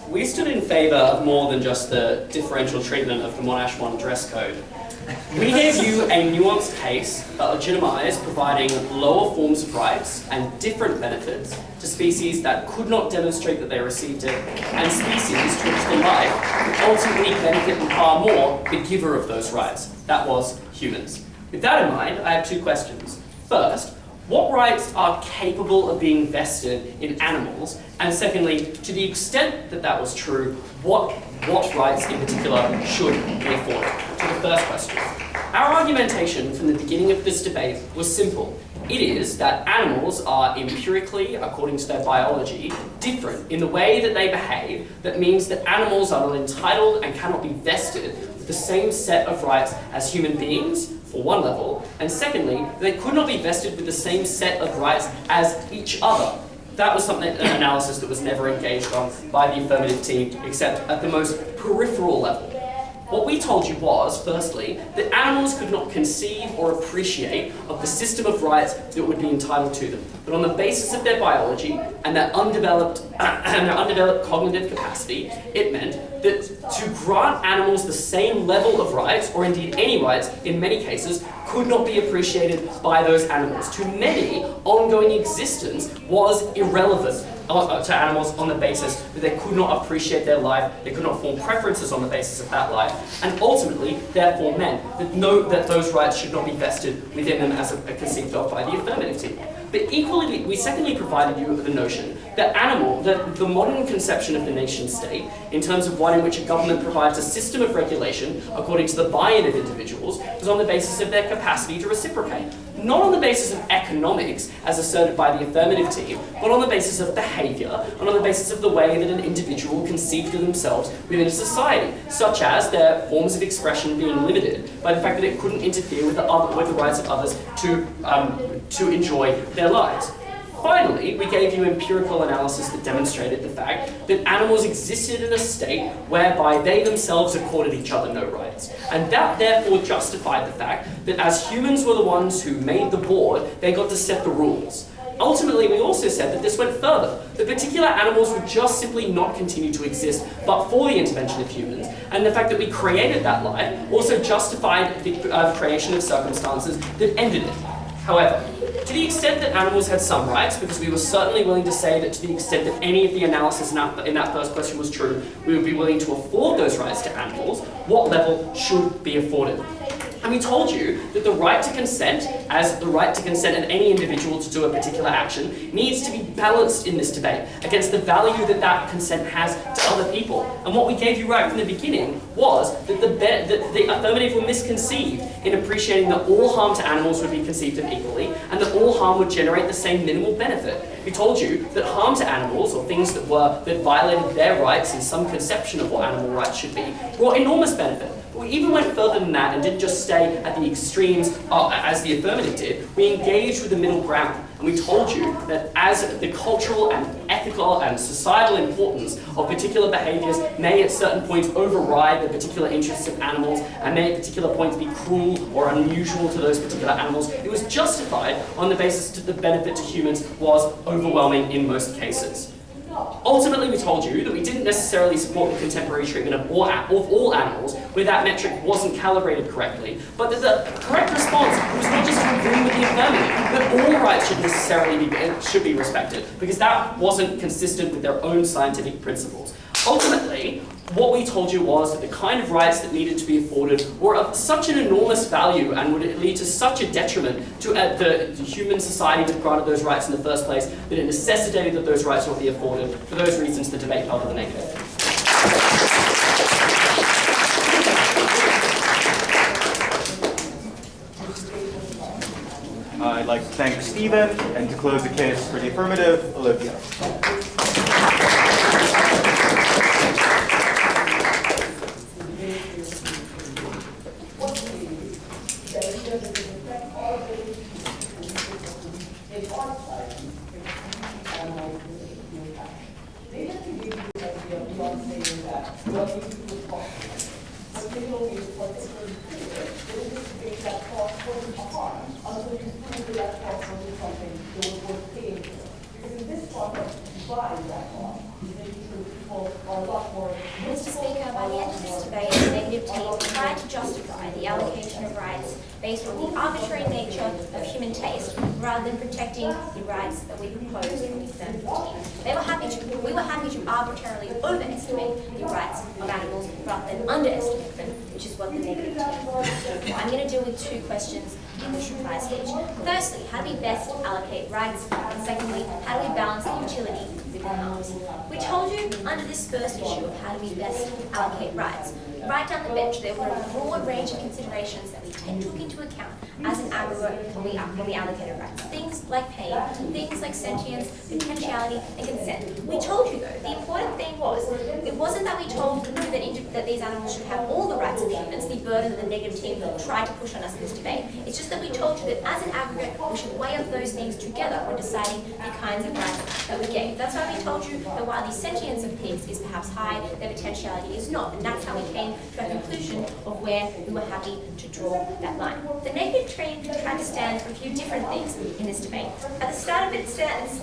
we stood in favour of more than just the differential treatment of the Monash 1 dress code. We gave you a nuanced case that legitimised providing lower forms of rights and different benefits to species that could not demonstrate that they received it, and species to which the life would ultimately benefit and far more the giver of those rights, that was humans. With that in mind, I have two questions. First, what rights are capable of being vested in animals? And secondly, to the extent that that was true, what rights in particular should be afforded? To the first question. Our argumentation from the beginning of this debate was simple. It is that animals are empirically, according to their biology, different in the way that they behave. That means that animals are not entitled and cannot be vested with the same set of rights as human beings, for one level, and secondly, they could not be vested with the same set of rights as each other. That was an analysis that was never engaged on by the affirmative team, except at the most peripheral level. What we told you was, firstly, that animals could not conceive or appreciate of the system of rights that would be entitled to them. But on the basis of their biology and their undeveloped cognitive capacity, it meant that to grant animals the same level of rights, or indeed any rights, in many cases, could not be appreciated by those animals. To many, ongoing existence was irrelevant to animals on the basis that they could not appreciate their life, they could not form preferences on the basis of that life, and ultimately, therefore, meant that those rights should not be vested within them as conceived of by the affirmative team. But equally, we secondly provided you with the notion that the modern conception of the nation state, in terms of one in which a government provides a system of regulation according to the buy-in of individuals, was on the basis of their capacity to reciprocate. Not on the basis of economics, as asserted by the affirmative team, but on the basis of behaviour, and on the basis of the way that an individual conceived of themselves within a society, such as their forms of expression being limited by the fact that it couldn't interfere with the rights of others to enjoy their lives. Finally, we gave you empirical analysis that demonstrated the fact that animals existed in a state whereby they themselves accorded each other no rights. And that therefore justified the fact that as humans were the ones who made the board, they got to set the rules. Ultimately, we also said that this went further, that particular animals would just simply not continue to exist but for the intervention of humans, and the fact that we created that life also justified the creation of circumstances that ended it. However, to the extent that animals had some rights, because we were certainly willing to say that to the extent that any of the analysis in that first question was true, we would be willing to afford those rights to animals, what level should be afforded? And we told you that the right to consent, as the right to consent of any individual to do a particular action, needs to be balanced in this debate against the value that that consent has to other people. And what we gave you right from the beginning was that the affirmative were misconceived in appreciating that all harm to animals would be conceived of equally, and that all harm would generate the same minimal benefit. We told you that harm to animals, or things that violated their rights in some conception of what animal rights should be, brought enormous benefit. But we even went further than that and didn't just stay at the extremes as the affirmative did. We engaged with the middle ground, and we told you that as the cultural and ethical and societal importance of particular behaviours may at certain points override the particular interests of animals, and may at particular points be cruel or unusual to those particular animals, it was justified on the basis that the benefit to humans was overwhelming in most cases. Ultimately, we told you that we didn't necessarily support the contemporary treatment of all animals where that metric wasn't calibrated correctly, but that the correct response was not just to agree with the affirmative, that all rights should be respected, because that wasn't consistent with their own scientific principles. Ultimately, what we told you was that the kind of rights that needed to be afforded were of such an enormous value and would lead to such a detriment to the human society that granted those rights in the first place that it necessitated that those rights would be afforded. For those reasons, the debate fell to the negative. I'd like to thank Stephen, and to close the case for the affirmative, Olivia. Mr. Speaker, by the end of this debate, the negative team tried to justify the allocation of rights based on the arbitrary nature of human taste, rather than protecting the rights that we proposed from the affirmative team. We were happy to arbitrarily overestimate the rights of animals rather than underestimate them, which is what the negative team did. I'm going to deal with two questions in this reply stage. Firstly, how do we best allocate rights? And secondly, how do we balance the utility with the harms? We told you under this first issue of how do we best allocate rights, right down the bench there were a broad range of considerations that we took into account as an aggregate when we allocated rights. Things like pain, things like sentience, potentiality, and consent. We told you though, the important thing was, it wasn't that we told you that these animals should have all the rights of humans, the burden that the negative team tried to push on us in this debate. It's just that we told you that as an aggregate, we should weigh up those things together when deciding the kinds of rights that we gave. That's why we told you that while the sentience of pigs is perhaps high, their potentiality is not. And that's how we came to a conclusion of where we were happy to draw that line. The negative team tried to stand for a few different things in this debate. At the start of this debate,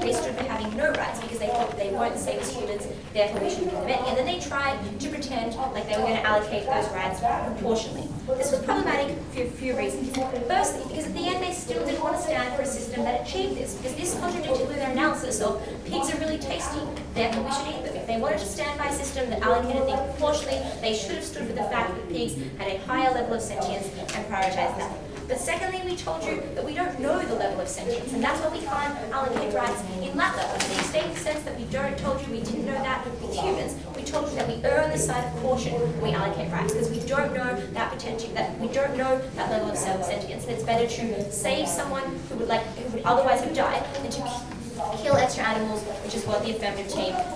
they stood for having no rights because they thought they weren't the same as humans, therefore we shouldn't give them any. And then they tried to pretend like they were going to allocate those rights proportionally. This was problematic for a few reasons. Firstly, because at the end they still didn't want to stand for a system that achieved this, because this contradicted with their analysis of pigs are really tasty, therefore we should eat them. If they wanted to stand by a system that allocated things proportionally, they should have stood for the fact that pigs had a higher level of sentience and prioritised that. But secondly, we told you that we don't know the level of sentience, and that's why we can't allocate rights in that level. To the extent that we told you we didn't know that with humans, we told you that we err on the side of caution when we allocate rights, because we don't know that potential, that we don't know that level of sentience, and it's better to save someone who would otherwise have died than to kill extra animals, which is what the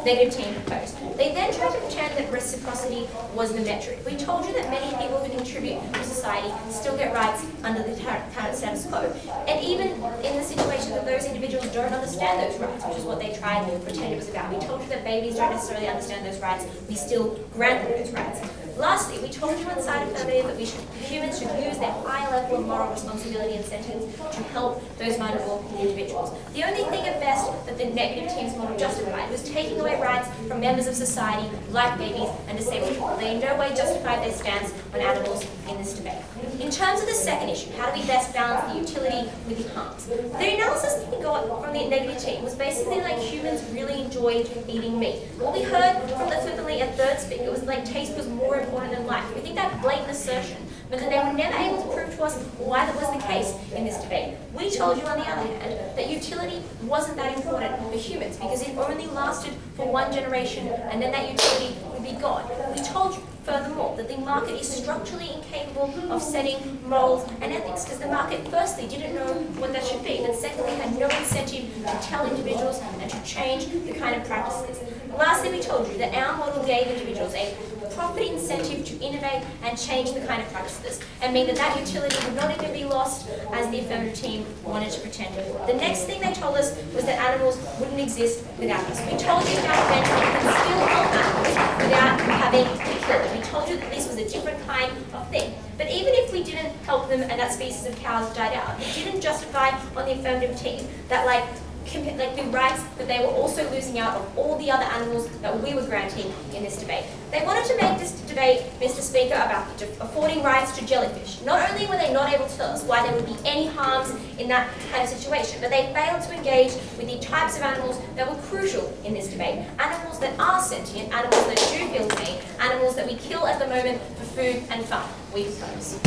negative team proposed. They then tried to pretend that reciprocity was the metric. We told you that many people who contribute to society still get rights under the current status quo. And even in the situation that those individuals don't understand those rights, which is what they tried to pretend it was about. We told you that babies don't necessarily understand those rights, we still grant them those rights. Lastly, we told you inside Affirmative that humans should use their high level of moral responsibility and sentience to help those vulnerable individuals. The only thing at best that the negative team's model justified was taking away rights from members of society like babies and disabled people. They in no way justified their stance on animals in this debate. In terms of the second issue, how do we best balance the utility with the harms? The analysis that we got from the negative team was basically like humans really enjoyed eating meat. What we heard from the flippantly a third speaker was like taste was more important than life. We think that blatant assertion, but that they were never able to prove to us why that was the case in this debate. We told you, on the other hand, that utility wasn't that important for humans because it only lasted for one generation and then that utility would be gone. We told you, furthermore, that the market is structurally incapable of setting morals and ethics because the market firstly didn't know what that should be, but secondly had no incentive to tell individuals and to change the kind of practices. Lastly, we told you that our model gave individuals a profit incentive to innovate and change the kind of practices and mean that that utility would not even be lost as the affirmative team wanted to pretend it would. The next thing they told us was that animals wouldn't exist without us. We told you down the bench that you can still help animals without having to kill them. We told you that this was a different kind of thing. But even if we didn't help them and that species of cows died out, it didn't justify on the affirmative team that the rights that they were also losing out of all the other animals that we were granting in this debate. They wanted to make this debate, Mr. Speaker, about affording rights to jellyfish. Not only were they not able to tell us why there would be any harms in that kind of situation, but they failed to engage with the types of animals that were crucial in this debate. Animals that are sentient, animals that do feel pain, animals that we kill at the moment for food and fun. We propose.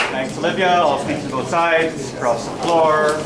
Thanks, Olivia. I'll speak to both sides, across the floor.